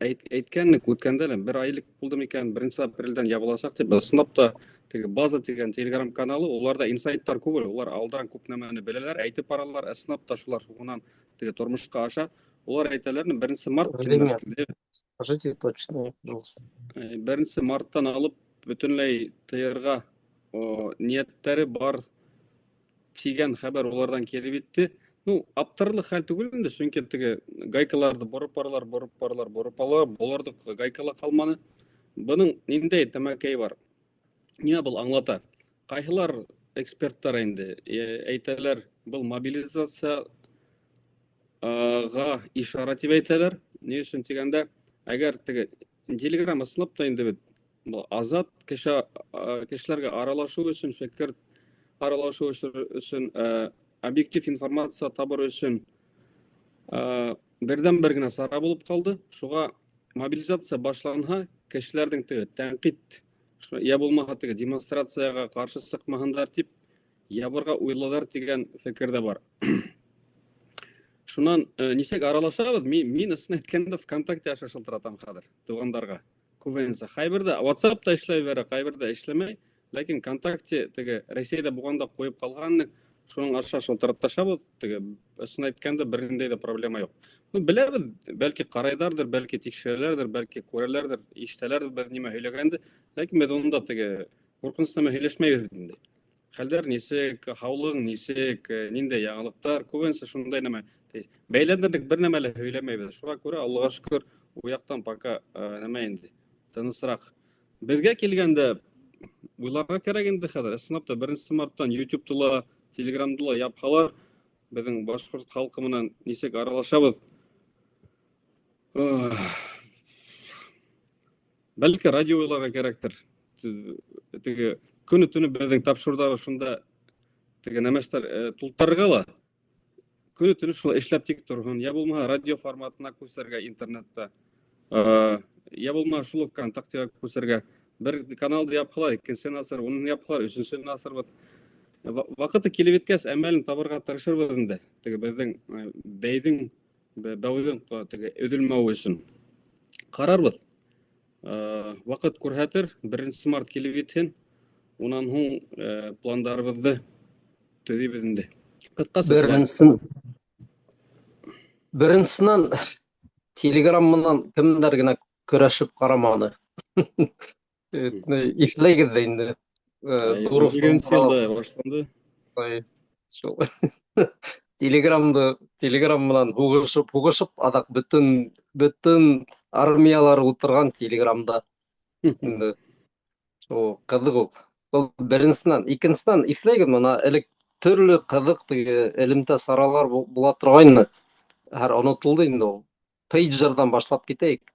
әйткәннек үткәндә лә, бер айлык булды микән, 1 апрелдән ябыласаҡ дип, ысынлап та теге база тигән Telegram каналы, уларда инсайттар күп, улар алдан күп нәмәне беләләр, әйтеп баралар, ысынлап та шулар шуғынан теге тормошҡа аша. Улар әйтәләр, 1 март
Скажите точно, пожалуйста.
1 марттан алып бөтөнләй тыйырға ниәттәре бар тигән хәбәр улардан килеп итте. Ну, аптырлыҡ хәл түгел инде, сөнки теге гайкаларҙы бороп баралар, буларҙыҡ гайкала ҡалманы. Бының ниндәй тәмәкәй бар? Ниңә был аңлата? Ҡайһылар эксперттар инде әйтәләр, был мобилизацияға ишара тип әйтәләр. Ни өсөн тигәндә, әгәр теге Telegram ысынлап та инде бит азат кешеләргә аралашыу өсөн, фекер аралашыу өсөн, объектив информация табыр өсөн берҙән-бер генә сара булып ҡалды. Шуға мобилизация башланһа, кешеләрҙең теге тәнҡит, я булмаһа теге демонстрацияға ҡаршы сыҡмаһындар тип ябырға уйлайҙар тигән фекерҙә бар. Шунан нисек аралашабыҙ? Мин ысын әйткәндә ВКонтакте аша шылтыратам хәҙер туғандарға. Күбеһенсә ҡайберҙә WhatsApp-та эшләйберә, ҡайберҙә эшләмәй, ләкин ВКонтакте теге Рәсәйҙә булғанда ҡуйып ҡалғанны, шуның аша шылтыраташабыҙ. Теге ысын әйткәндә бер ниндәй ҙә проблема юҡ. Беләбеҙ, бәлки ҡарайҙарҙыр, бәлки тикшерәләрҙер, бәлки күрәләрҙер, ишетәләрҙер беҙ нимә һөйләгәнде, ләкин беҙ унда теге ҡурҡыныс нәмә һөйләшмәйбеҙ инде. Хәлдәр нисек, һаулығың нисек, ниндәй яңылыҡтар, күбенсә шундай нәмә. Бәйләндердек бер нәмә лә һөйләмәйбеҙ. Шуға күрә, Аллаға шөкөр, у яҡтан пока нәмә инде, тынысыраҡ. Беҙгә килгәндә уйларға кәрәк инде хәҙер. Ысынлап та 1 марттан YouTube-ты ла, Telegram-ды ла япһалар, беҙҙең башҡорт халҡы менән нисек аралашабыҙ. Бәлки радио уйларға кәрәктер. Теге көнө-төнө беҙҙең тапшырыуҙары шунда теге нәмәштәр тултырырға ла, көнө-төнө шулай эшләп тик торһон. Я булмаһа радио форматына күсергә интернетта. Я булмаһа шул ВКонтактеға күсергә. Бер каналды япһалар, икенсе насыр, уны япһалар, өсөнсө насыр. Ваҡыты килеп еткәс, әмәлен табырға тырышырбыҙ инде. Теге беҙҙең бәүҙең теге өҙөлмәүе өсөн. Ҡарарбыҙ. Ваҡыт күрһәтер, 1 март килеп етһен, унан һуң пландарыбыҙҙы төҙөйбөҙ инде.
Беренсенән Telegram менән кемдәр генә көрәшеп ҡараманы. Иҫләйгеҙ ҙә инде. Telegram менән һуғышып, аҙаҡ бөтөн армиялар ултырған Telegramда. Ҡыҙыҡ ул. Был беренсенән. Икенсенән, иҫләйгеҙ мына элек төрлө ҡыҙыҡ теге элемтә саралар була торғайны. Һәр онотолды инде ул. Пейджерҙан башлап китәйек.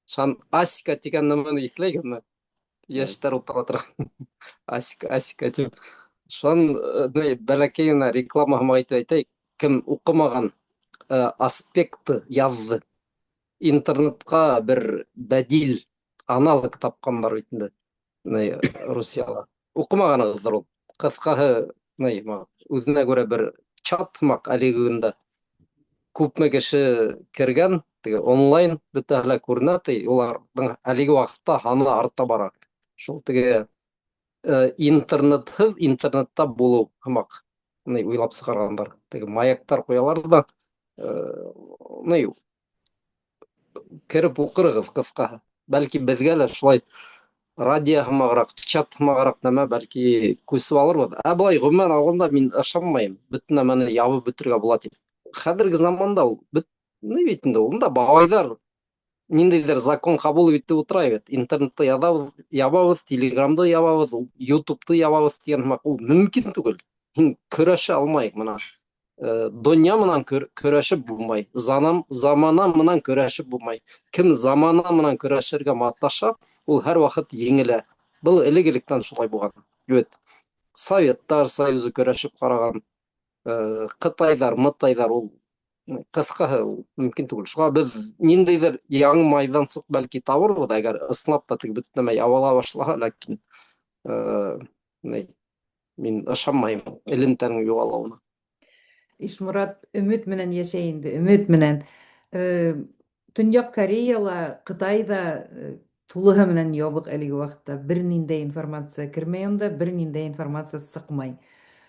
Шан Аська тигән нәмәне иҫләйгеҙме? Йәштәр ултыра торған. Аська тип. Шан бәләкәй генә рекламаһын әйтеп әйтәйек. Кем уҡымаған аспекты яҙҙы. интернетка бер бәдил аналог тапканнар бит инде. Русияда. Укымаганыгыздыр ул. Кыскаһы, үзенә күрә бер чат һымак әлеге көндә. Күпме кеше кергән, теге онлайн бөтәһе күренә, уларның әлеге вакытта һаны арта бара. Шул теге интернетһыз интернетта булу һымак уйлап сыгаргандар. Теге маяктар куялар да, э, кереп укырыгыз кыскаһы. Бәлки безгә лә шулай радио һымаграк, чат һымаграк нәмә бәлки күсеп алырбыз. Болай гомумән алганда мин ышанмыйм. Бөтен нәмәне ябып бетергә була дип. Хәзерге заманда ул бит инде ул да бабайлар ниндейдер закон кабул итеп утыра бит. Интернетта ябабыз, телеграмда ябабыз, ютубты ябабыз дигән һымак ул мөмкин түгел. Мин көрәшә алмайм моны. Дөнья менән көрәшеп булмай, замана менән көрәшеп булмай. Кем замана менән көрәшергә маташа, ул һәр вакыт еңелә. Был элек-электән шулай булган. Бит Советтар Союзы көрәшеп караган, Кытайдар, Мытайдар ул кыскаһы мөмкин түгел. Шуңа без ниндейдер яңы майдансык бәлки табырбыз, әгәр ысынлап та теге бөтен нәмә ябыла башлаһа, ләкин мин ышанмайм элемтәнең югалуына.
Ишмурат өмет менән яшәй инде, өмет менән. Төньяк Кореяла, Кытайда тулыһы менән ябык әлеге вакытта. Берниндәй информация кермәй онда, берниндәй информация сыкмай.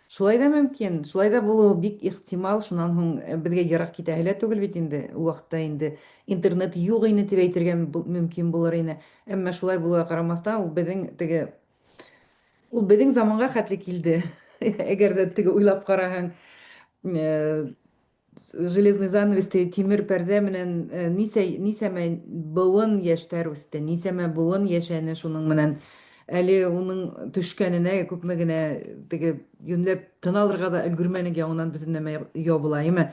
Шулай да мөмкин, шулай да булуы бик ихтимал, шунан һуң безгә ярак китәһе лә түгел бит инде. Ул вакытта инде интернет юк ине дип әйтергә мөмкин булыр ине. Әмма шулай булуга карамастан, ул безнең заманга хәтле килде. Әгәр дә теге уйлап караһаң, железный занавес, тимер пәрдә менән нисәмә быуын яшьтәр үсте, нисәмә быуын яшәне шуның менән. Әле уның төшкәненә күпме генә теге йөнләп тын алырга да өлгермәнек яңынан бөтен нәмә ябыла, име?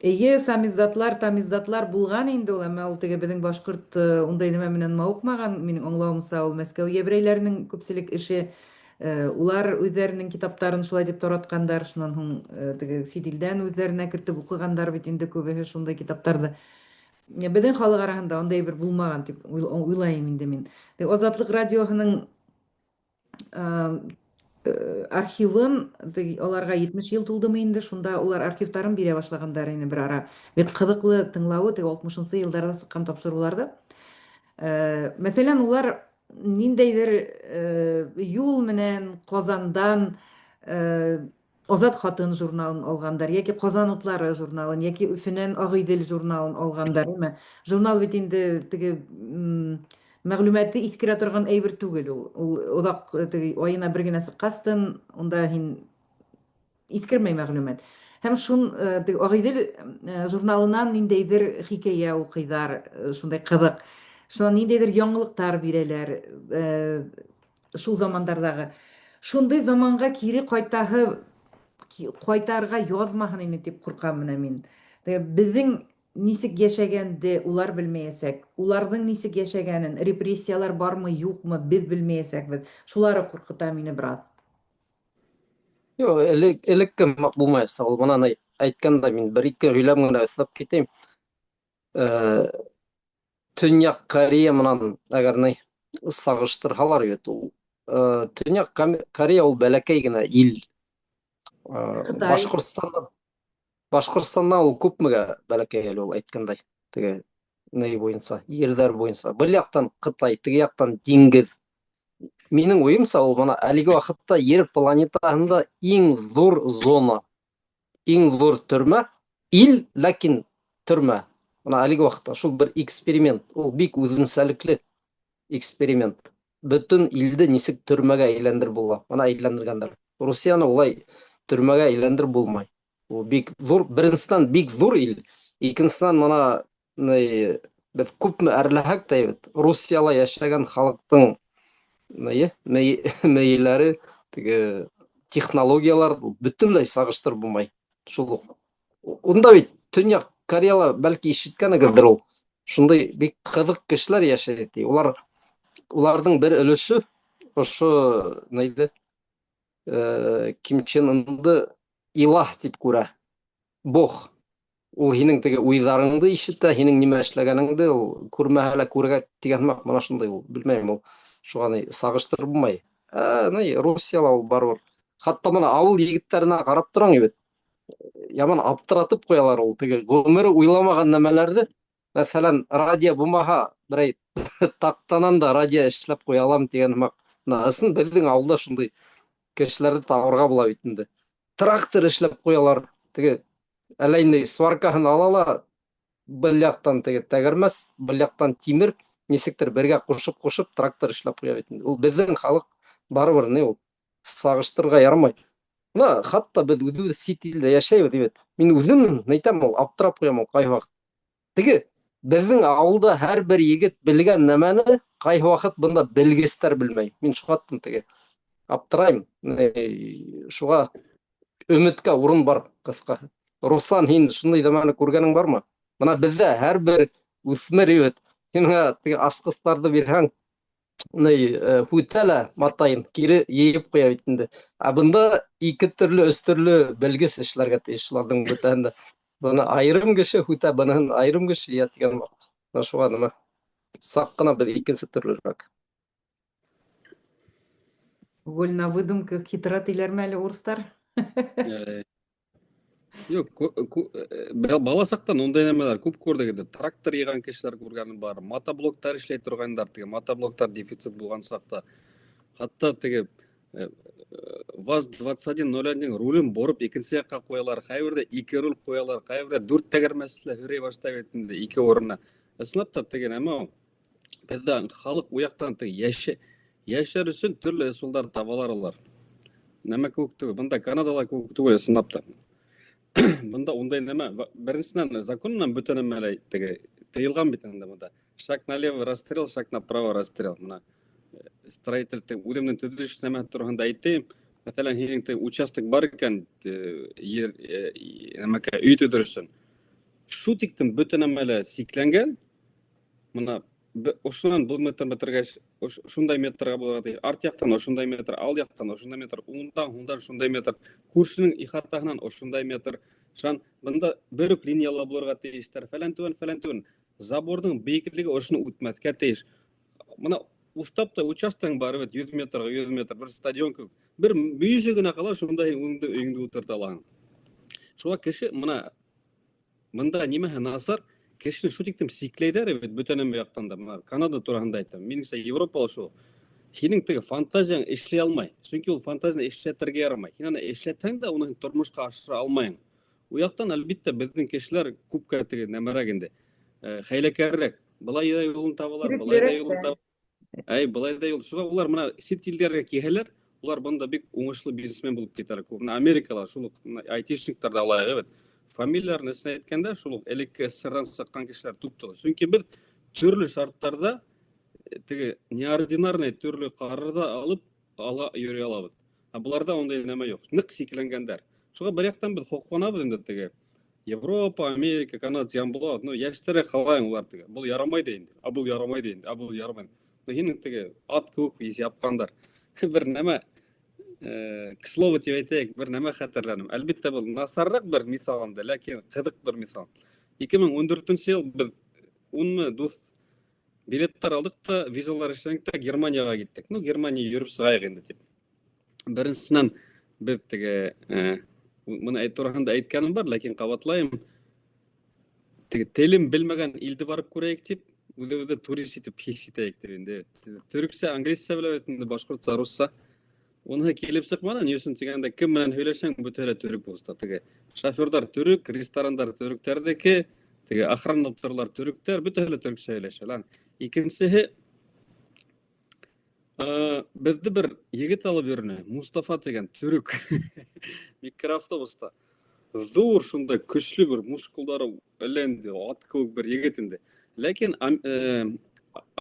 Эйе, тамиздатлар булган инде ул, әмма ул теге безнең башкорт ундай нәмә менән мавыкмаган, минең аңлавымса, ул Мәскәү еврейләренең күпселек эше. Улар үзләренең китаптарын шулай дип тараткандар, шунан һуң теге сит илдән үзләренә кертеп укыгандар бит инде күбеһе шундай китаптарды. Безнең халык араһында андай бер булмаган дип уйлайм инде мин. Азатлык радиоһының архивын, аларга 70 ел тулдымы инде, шунда улар архивтарын бирә башлагандар инде бер ара. Бик кызыклы тыңлавы, 60-нчы елларда сыккан тапшыруларды. Мәсәлән, улар ниндәйдер юл менән Казандан Азат хатын журналын алгандар, яки Казан утлары журналын, яки Өфөнән Агыйдел журналын алгандар, име? Журнал бит инде теге мәгълүматы искерә торган әйбер түгел ул. Ул одак теге айына бер генә сыккастын, онда һин искермәй мәгълүмат. Һәм шун теге Агыйдел журналынан ниндәйдер хикәя укыйдар, шундай кызык. Шунан ниндәйдер яңалыктар бирәләр шул замандардагы. Шундай заманга кире кайтарга язмаһын инде дип куркам менә мин. Безнең нисек яшәгәнде улар белмәясәк, уларның нисек яшәгәнен, репрессиялар бармы, юкмы, без белмәясәкбез. Шулары куркыта мине брат.
Элекке булмайса, ул монаны әйткәндә мин бер-ике һөйләм генә өстәп китәм. Төньяк Корея менән әгәр сагыштырһалар бит ул. Төньяк Корея ул бәләкәй генә ил. Башкортстаннан ул күпмегә бәләкәй әле ул әйткәндәй. Теге буенча, ерҙәр буенча. Бер яктан Кытай, теге яктан диңгез. Минең уйымса, ул моны әлеге вакытта Ер планетаһында иң зур зона, иң зур төрмә, ил, ләкин төрмә. Моны әлеге вакытта шул бер эксперимент, ул бик үзенчәлекле эксперимент. Бөтен илде нисек төрмәгә әйләндер була, моны әйләндергәндер. Русияны улай төрмәгә әйләндер булмай. Ул бик зур, беренчедән бик зур ил, икенчедән моны без күпме әрләһәк тә, Русияла яшәгән халыктың мәйелләре, теге технологиялар бөтенләй сагыштырып булмай. Шул унда бит Төньяк Кореяла бәлки ишеткәнегездер ул. Шундай бик кызык кешеләр яшәй ди. Уларның бер өлеше ошо Ким Чен Ынды илаһ дип күрә. Бог. ул һинең теге уйҙарыңды ишетә, һинең нимә эшләгәнеңде ул күрмәһә лә күрә тигән һымаҡ, мына шундай ул, белмәйем ул. Шуға ни сағыштырып булмай. Ни Русияла ул барыбер. Хатта бына ауыл егеттәренә ҡарап тораң бит. Яман аптыратып ҡуялар ул теге ғүмере уйламаған нәмәләрҙе. Мәҫәлән, радио булмаһа, берәй таҡтанан да радио эшләп ҡуя алам тигән һымаҡ. Ысын беҙҙең ауылда шундай кешеләрҙе табырға була бит инде. Трактор эшләп ҡуялар. Теге әллә инде сваркаһын ала ла был яҡтан теге тәгәрмәс, был яҡтан тимер, нисектер бергә ҡушып трактор эшләп ҡуя бит инде. Ул беҙҙең халыҡ барыбер ни ул сағыштырырға ярамай. Бына хатта беҙ үҙебеҙ сит илдә йәшәйбеҙ бит. Мин үҙем әйтәм ул, аптырап ҡуям ул ҡайһы ваҡыт. Теге беҙҙең ауылда һәр бер егет белгән нәмәне ҡайһы ваҡыт бында белгестәр белмәй. Мин шуғаттым теге. Аптырайым. Шуға өмөткә урын бар, ҡыҫҡаһы. Руслан, һин шундай нәмәне күргәнең бармы? Бына беҙҙә һәр бер үҫмер егет, һин теге асҡыстарҙы бирһәң, һүтә лә матайын, кире йыйып ҡуя бит инде. Ә бында 2 төрлө, 3 төрлө белгес эшләргә тейеш шуларҙың бөтәһендә. Бына айырым кеше һүтә, быныһын айырым кеше йыя тигән бар. Шуға нәмә. Саҡ ҡына беҙ икенсе төрлөрәк.
Вольно выдумка хитра тийләрме әле урыстар?
Юк, бала саҡтан ундай нәмәләр күп күрдек инде. Трактор йыйған кешеләр күргәнем бар. Мотоблоктар эшләй торғандар, теге мотоблоктар дефицит булған саҡта. Хатта теге ВАЗ-2101 рулен борып икенсе яҡҡа ҡуялар. Ҡайберҙә 2 руль ҡуялар, ҡайберҙә 4 тәгәрмәсле һөрәй башлай бит инде 2 урынына. Ысынлап та теге нәмә ул. Беҙҙә халыҡ у яҡтан теге йәшәр өсөн төрлө ысулдар табалар улар. Нәмә кеүек түгел. Бында Канадала кеүек түгел, ысынлап та. Бында ундай нәмә, беренсенән законнан бөтә нәмәләй теге тыйылған бит инде бында. Шаг налево расстрел, шаг направо расстрел. Мына строитель үҙемнең төҙөлөш нәмә тураһында әйтәйем. Мәҫәлән, һинең теге участок бар икән, ер нәмәкә өй төҙөр өсөн. Шу тиктем бөтә нәмәлә сикләнгән. Мына ошонан был метр бетергәс, шундай метрга булырга тейеш. Арт яҡтан ошондай метр, ал яҡтан ошондай метр, ундан шундай метр, күршенең ихатаһынан ошондай метр. Шан бында бер үк линиялы булырга тейештәр. Фәлән түбән. Забордың бейеклеге ошоны үтмәҫкә тейеш. Мына устап та участогың бар бит, 100 метрга 100 метр, бер стадион кеүек. Бер мүйөжө генә ҡала, шунда өйөңдө ултырта алаһың. Шуға кеше мына бында нимәһе насар, кешене шу тиктем сикләйҙәр бит бөтә нәмә яҡтан да. Канада тураһында әйтәм. Минеңсә, Европала шул. Һинең теге фантазияң эшләй алмай. Сөнки ул фантазияны эшләтергә ярамай. Һин аны эшләтһәң дә, уны тормошҡа ашыра алмайың. У яҡтан, әлбиттә, беҙҙең кешеләр күпкә теге нәмәрәк инде. Хәйләкәрерәк. Былай да юлын табалар, былай да юлын табалар. Былай да юл. Шуға улар мына сит илдәргә килһәләр, улар бында бик уңышлы бизнесмен булып китәләр. Мына Америкала шул айтишниктар да алай бит. Фамилияларын эсенә әйткәндә, шул ук элекке СССР-дан сыҡҡан кешеләр туп-тулы. Сөнки беҙ төрлө шарттарда теге неординарный төрлө ҡарарҙа алып ала йөрөй алабыҙ. Ә быларҙа ундай нәмә юҡ. Ныҡ сикләнгәндәр. Шуға бер яҡтан беҙ хоҡланабыҙ инде теге. Европа, Америка, Канада тигән була. Йәштәре ҡалайың улар теге. Был ярамай да инде. А был ярамай да инде. А был ярамай. Һинең теге ат кеүек япҡандар. Бер нәмә, к слову тип әйтәйек, бер нәмә хәтерләнем. Әлбиттә, был насарыраҡ бер миҫал инде, ләкин ҡыҙыҡ бер миҫал. 2014 йыл беҙ 10 дуҫ билеттар алдыҡ та, визалар эшләнек тә Германияға киттек. Германия йөрөп сығайыҡ инде тип. Беренсенән беҙ теге быны тураһында әйткәнем бар, ләкин ҡабатлайым. Теге телем белмәгән илде барып күрәйек тип, үҙебеҙҙе турист итеп хис итәйек тип инде. Төрөксә, англисса белә бит инде, башҡортса, русса. Уныһы килеп сыҡманы, ни өсөн тигәндә, кем менән һөйләшәң, бөтәһе лә төрөк булса. Теге шоферҙар төрөк, ресторандар төрөктәрҙеке, теге охранлыҡтар төрөктәр, бөтәһе лә төрөксә һөйләшә. Икенсеһе, беҙҙе бер егет алып йөрөнө, Мустафа тигән төрөк. Микроавтобуста. Ҙур шундай көслө бер мускулдары, әллә инде ат кеүек бер егет инде. Ләкин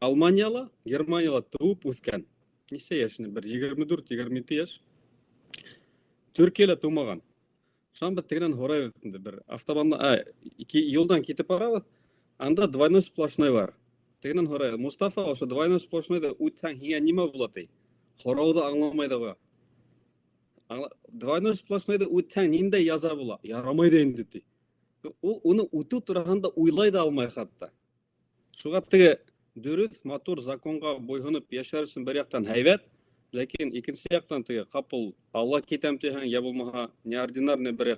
Алманияла, Германияла тыуып үҫкән. Нисә йәшне? Бер 24-22 йәш. Төркиәлә тыумаған. Шуан беҙ тегенән һорайбыҙ инде, бер автобанда, 2 юлдан китеп барабыҙ. Анда двойной сплошной бар. Тегенән һорайбыҙ: Мустафа, ошо двойной сплошнойҙы үтһәң, һиңә нимә була ти? Һорауҙы аңламай ҙа була. Двойной сплошнойҙы үтһәң, ниндәй яза була? Ярамай да инде ти. Ул уны үтү тураһында уйлай да алмай хатта. Шуға теге дөрес, матур законга бойһоноп яшәр өчен бер яктан һәйбәт, ләкин икенче яктан теге капыл Алла китәм тиһәң, я булмаһа неординарный бер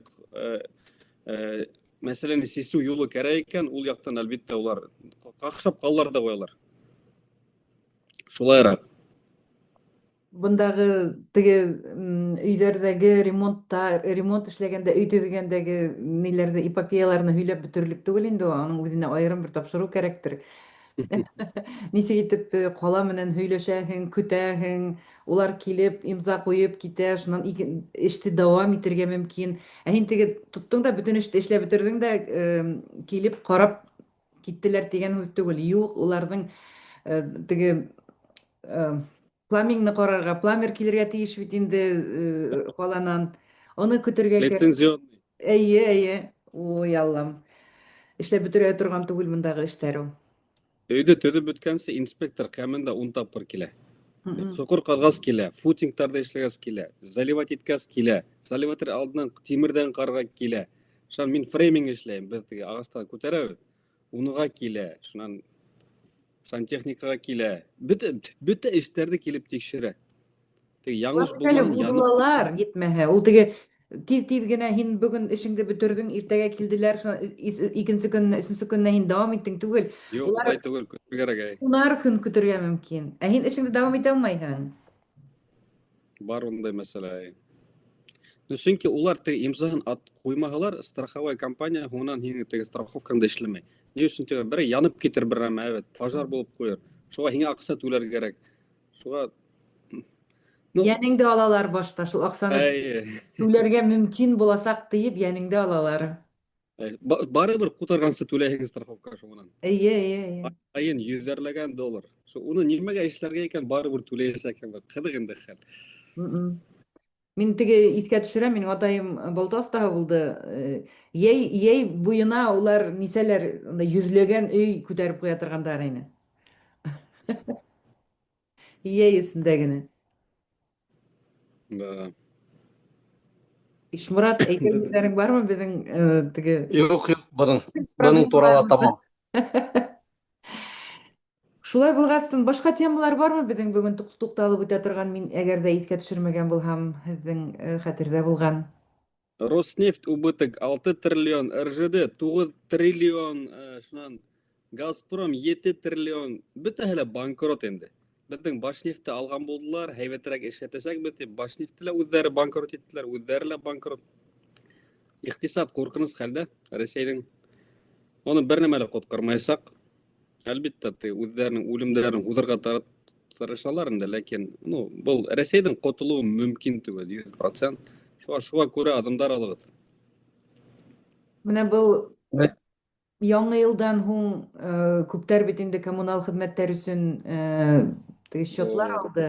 мәсьәләне сисү юлы кәрәк икән, ул яктан әлбиттә улар какшап калалар да куялар. Шулайрак.
Бындагы теге өйләрдәге ремонт эшләгәндә, өй төзегәндәге ниләрдә эпопеяларны һөйләп бөтерлек түгел инде ул. Аның үзенә аерым бер тапшыру кәрәктер. Нисек итеп кала менән һөйләшәһең, көтәһең, улар килеп, имза куеп китә, шуннан эште дәвам итәргә мөмкин. Ә һин теге тоттың да бөтен эште эшләп бетердең дә килеп карап киттеләр дигән һүз түгел. Юк, уларның теге пламингны карарга, пламер килергә тиеш бит инде каланан. Аны көтәргә кирәк.
Лицензионный.
Әйе. Ой, Аллам. Эшләп бетерә торган түгел мондагы эшләр ул.
Өйдө төҙөп бөткәнсе инспектор кәмендә 10 тапкыр килә. Соқор ҡаҙғас килә, футингтарҙы эшләгәс килә, заливать иткәс килә, заливатор алдынан тимерҙән ҡарға килә. Шунан мин фрейминг эшләйем, беҙ теге ағастан күтәрәбеҙ. Уныға килә, шунан сантехникаға килә. Бөтә эштәрҙе килеп тикшерә. Теге яңылыш булмаһын, янып.
Булалар, етмәһә. Ул теге тиҙ генә һин бөгөн эшеңде бөтөрдөң, иртәгә килделәр, икенсе көннә, өсөнсө көннә һин дауам иттең түгел.
Юҡ, улай түгел, көтөргәрәгә.
Унар көн көтөргә мөмкин. Ә һин эшеңде дауам итә алмайһың.
Бар ундай мәсьәлә. Сөнки улар теге имзаһын ҡуймаһалар, страховой компания һуңынан һиңә теге страховкаңды эшләмәй. Ни өсөн теге бер янып китер бер нәмә, пожар булып ҡуйыр. Шуға һиңә аҡса түләргә кәрәк. Шуға
Йәнеңде алалар башта, шул аҡсаны түләргә мөмкин буласаҡ тиеп, йәнеңде алалар.
Барыбер ҡутарғансы түләйһең страховка шуңынан.
Эйе.
Айын $100 Уны нимәгә эшләргә икән, барыбер түләйәсәкһең. Ҡыҙыҡ инде хәл.
Мин теге иҫкә төшөрәм, минең атайым балта остаһы булды. Йәй буйына улар нисәләр, йөҙләгән өй күтәреп ҡуя торғандар ине. Йәй эсендә генә.
Да.
Ишмурат, әйтер һүҙҙәрең бармы беҙҙең теге...
Юҡ, бының турала тамам.
Шулай булғастын, башҡа темалар бармы беҙҙең бөгөн туҡталып үтә торған, мин әгәр ҙә иҫкә төшөрмәгән булһам, һеҙҙең хәтерҙә булған?
Роснефть убыток 6 триллион, РЖД 9 триллион, шунан Газпром 7 триллион. Бөтәһе лә банкрот инде. Беҙҙең Башнефтте алған булдылар, һәйбәтерәк эшләтәсәкбеҙ тип, Башнефтте лә үҙҙәре банкрот иттеләр, үҙҙәре лә банкрот. Иҡтисад ҡурҡыныс хәлдә, Рәсәйҙең. Оны бер нәмә лә ҡотҡармаясаҡ. Әлбиттә, үҙҙәренең үлемдәрен һуҙырға тырышалар инде, ләкин был Рәсәйҙең ҡотолоуы мөмкин түгел, 100%. Шуға күрә аҙымдар алығыҙ.
Менә был яңы йылдан һуң күптәр бит инде коммунал хеҙмәттәр өсөн теге счетлар алды.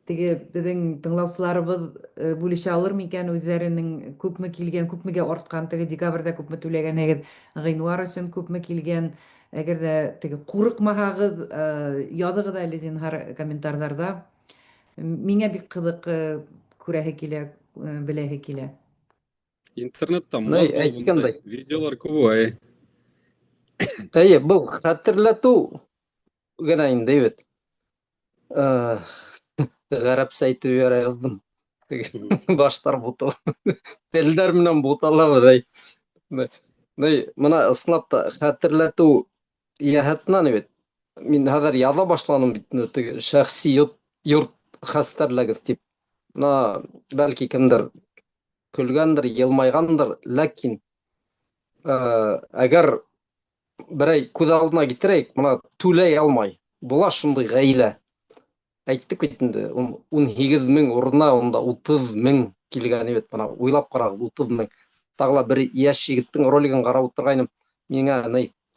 Теге беҙҙең тыңлаусыларыбыҙ бүлешә алырмы икән үҙҙәренең күпме килгән, күпмегә артҡан, теге декабрҙә күпме түләгәнегеҙ, ғинуар өсөн күпме килгән, әгәр ҙә теге ҡурыҡмаһағыҙ, яҙығыҙ әле зинһар комментарҙарҙа. Миңә бик ҡыҙыҡ күрәһе килә, беләһе килә.
Интернетта маз булғандай видеолар күп.
Әйе, был хәтерләтеү генә инде бит. Ғәрәпсә әйтеп ебәрә яҙҙым. Баштар бутал. Телдәр менән буталабыҙ. Мына ысынлап та хәтерләтеү йәһәтенән бит. Мин хәҙер яҙа башланым бит, шәхси йорт хәстәрләгеҙ тип. Бәлки кемдер көлгәндер, йылмайғандыр, ләкин әгәр берәй күҙ алдына китерәйек, мына түләй алмай, була шундай ғаилә. Әйттек бит инде, 18,000 урынына, унда 30,000 килгән бит, мына уйлап ҡарағыҙ, 30,000. Тағы бер йәш егеттең ролигын ҡарап ултырғайным, миңә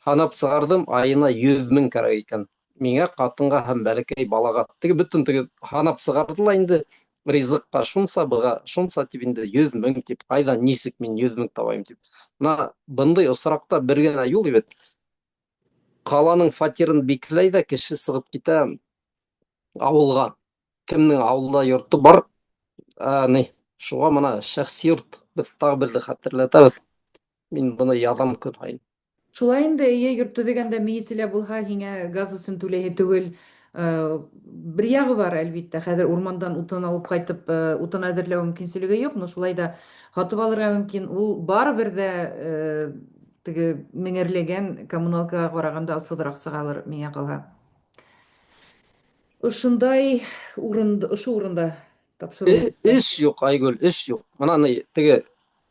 һанап сығарҙым, айына 100,000 кәрәк икән. Миңә, ҡатынға һәм бәләкәй балаға. Теге бөтөн теге һанап сығарҙы ла инде, ризыҡҡа шунса, быға шунса тип инде 100,000 тип, ҡайҙан нисек мин 100,000 табайым тип. Бындай осраҡта бер генә юл бит. Ҡаланың фатирын бикләй ҙә кеше сығып китә ауылға. Кемнең ауылда йорто бар, Шуға мына шәхси йорт без тағы берҙе хәтерләтәбеҙ. Мин быны яҙам көн һайын.
Шулай инде эйе йорт төҙөгәндә мейесе лә булһа һиңә газ өсөн түләйһе түгел. Бер яғы бар, әлбиттә. Хәҙер урмандан утын алып ҡайтып, утын әҙерләү мөмкинселеге юҡ, но шулай да һатып алырға мөмкин. Ул барыбер дә теге меңәрләгән коммуналкаға ҡарағанда осһоҙораҡ сығалыр, миңә ҡалһа. Ошондай ошо урында тапшырыу.
Эш юҡ, Айгөл, эш юҡ. Мына теге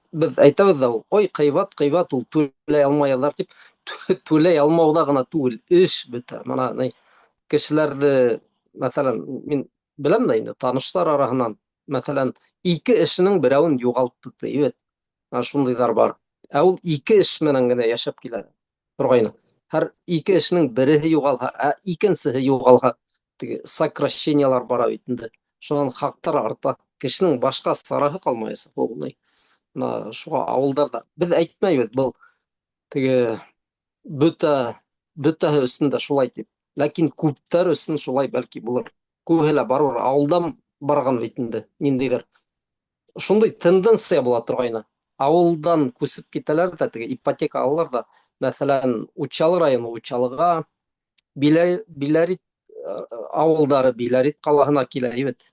без әйтәбеҙ ҙә ул, ой, ҡыйбат, ул түләй алмайҙар тип, түләй алмауҙа ғына түгел, эш бөтә. Мына кешеләрҙе, мәҫәлән, мин беләм дә инде, таныштар араһынан, мәҫәлән, 2 эшенең берәүен юғалтты, тиебеҙ. Шундайҙар бар. Ә ул 2 эш менән генә йәшәп килә торғайны. Һәр 2 эшенең береһе юғалһа, ә икенсеһе юғалһа, теге сокращениелар бара бит инде. Шунан хаҡтар арта. Кешенең башҡа сараһы ҡалмаясаҡ ул. Мына шуға ауылдарҙа беҙ әйтмәйбеҙ, был теге бөтәһе өсөн дә шулай тип. Ләкин күптәр өсөн шулай бәлки булыр. Күбеһе лә барыбер ауылдан барған бит инде, ниндәйҙер. Шундай тенденция була торғайны. Ауылдан күсеп китәләр дә, теге ипотека алалар да, мәҫәлән, Учалы районы Учалыға, Биләрит ауылдары Биләрит ҡалаһына килә бит.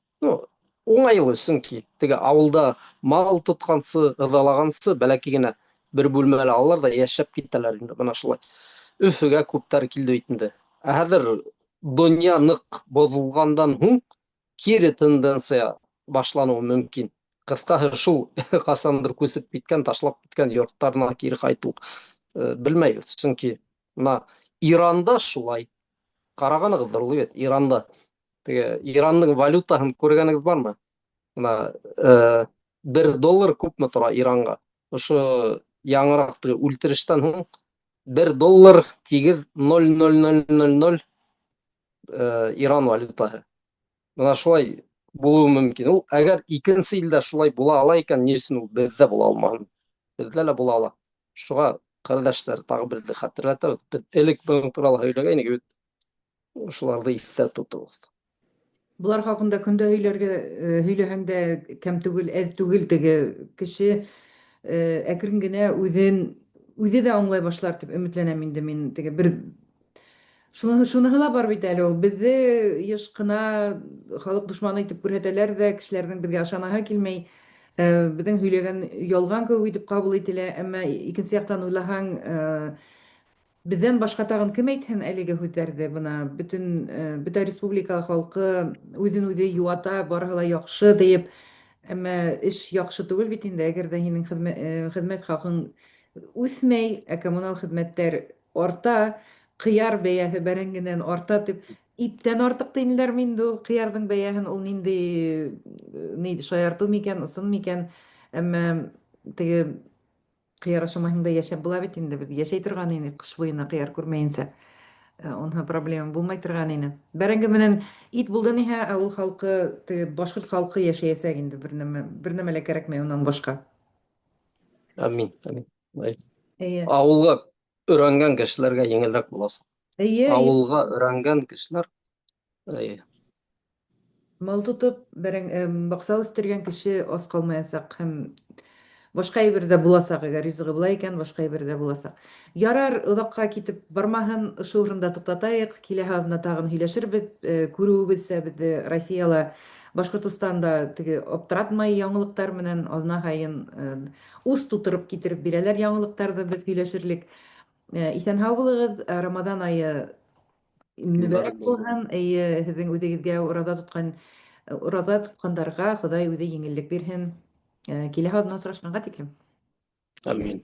Уңайлы, сөнки теге ауылда мал тотҡансы, ыҙалағансы, бәләкәй генә бер бүлмәле алалар да йәшәп китәләр инде, бына шулай. Өфөгә күптәр килде бит инде. Ә хәҙер донъя ныҡ боҙолғандан һуң кире тенденция башланыуы мөмкин. Ҡыҫҡаһы, шул ҡасандыр күсеп киткән, ташлап киткән йорттарына кире ҡайтыу белмәйбеҙ. Сөнки мына Иранда шулай. Ҡарағанығыҙҙыр ул бит, Иранда. Теге Ирандың валютаһын күргәнегеҙ бармы? Мына $1 күпме тора Иранға? Ошо яңыраҡ теге үлтерештән һуң $1 тигеҙ 0,0000 Иран валютаһы. Мына шулай булыуы мөмкин. Ул әгәр икенсе илдә шулай була ала икән, ни өсөн ул беҙҙә була алмаһын? Беҙҙә лә була ала. Шуға, ҡәрҙәштәр, тағы берҙе хәтерләтәбеҙ. Беҙ элек бының турала һөйләгәйнек бит. Шуларҙы иҫтә тотоғоҙ.
Булар хаҡында көндә һөйләһәң дә кәм түгел, әҙ түгел, теге кеше әкрен генә үҙе дә аңлай башлар тип өмөтләнәм инде мин. Теге бер шуныһы ла бар бит әле, ул беҙҙе йыш ҡына халыҡ дошманы итеп күрһәтәләр ҙә, кешеләрҙең беҙгә ышанаһы килмәй, беҙҙең һөйләгән ялған кеүек итеп ҡабул ителә. Әммә икенсе яҡтан уйлаһаң, беҙҙән башҡа тағын кем әйтһен әлеге һүҙҙәрҙе? Бына бөтә республика халҡы үҙен-үҙе йыуата, барыһы ла яҡшы тиеп, әммә эш яҡшы түгел бит инде. Әгәр ҙә һинең хеҙмәт хаҡың үҫмәй, ә коммунал хеҙмәттәр арта, ҡыяр бәйәһе бәрәңгенән арта тип, иттән артыҡ тинеләр инде ул ҡыярҙың бәйәһен. Ул ниндәй шаяртыу микән, ысын микән? Әммә теге ҡыяр ашамаһында йәшәп була бит инде. Беҙ йәшәй торған инек ҡыш буйына ҡыяр күрмәйенсә. Уныһы проблема булмай торған ине. Бәрәңге менән ит булды ниһә, ә ул халҡы, теге башҡорт халҡы йәшәйәсәк инде. Бер нәмә лә кәрәкмәй унан башҡа.
Амин.
Эйе.
Ауылға өйрәнгән кешеләргә еңелерәк буласаҡ.
Эйе.
Ауылға өйрәнгән кешеләр,
Мал тотоп, баҡса үҫтергән кеше ас ҡалмаясаҡ һәм башҡа әйберҙә буласаҡ. Әгәр ризығы була икән, башҡа әйберҙә буласаҡ. Ярар, оҙаҡҡа китеп бармаһын, ошо урында туҡтатайыҡ. Киләһе аҙна тағын һөйләшербеҙ. Күреүебеҙсә, беҙҙе Россияла, Башҡортостанда теге аптыратмай яңылыҡтар менән аҙна һайын ус тутырып китереп бирәләр яңылыҡтарҙы, беҙ һөйләшерлек. Иҫән һау булығыҙ. Рамадан айы мөбәрәк булһын. Эйе, һеҙҙең үҙегеҙгә ураҙа тотҡандарға Хоҙай үҙе еңеллек бирһен. Киләһе аҙна осрашҡанға тиклем.
Амин.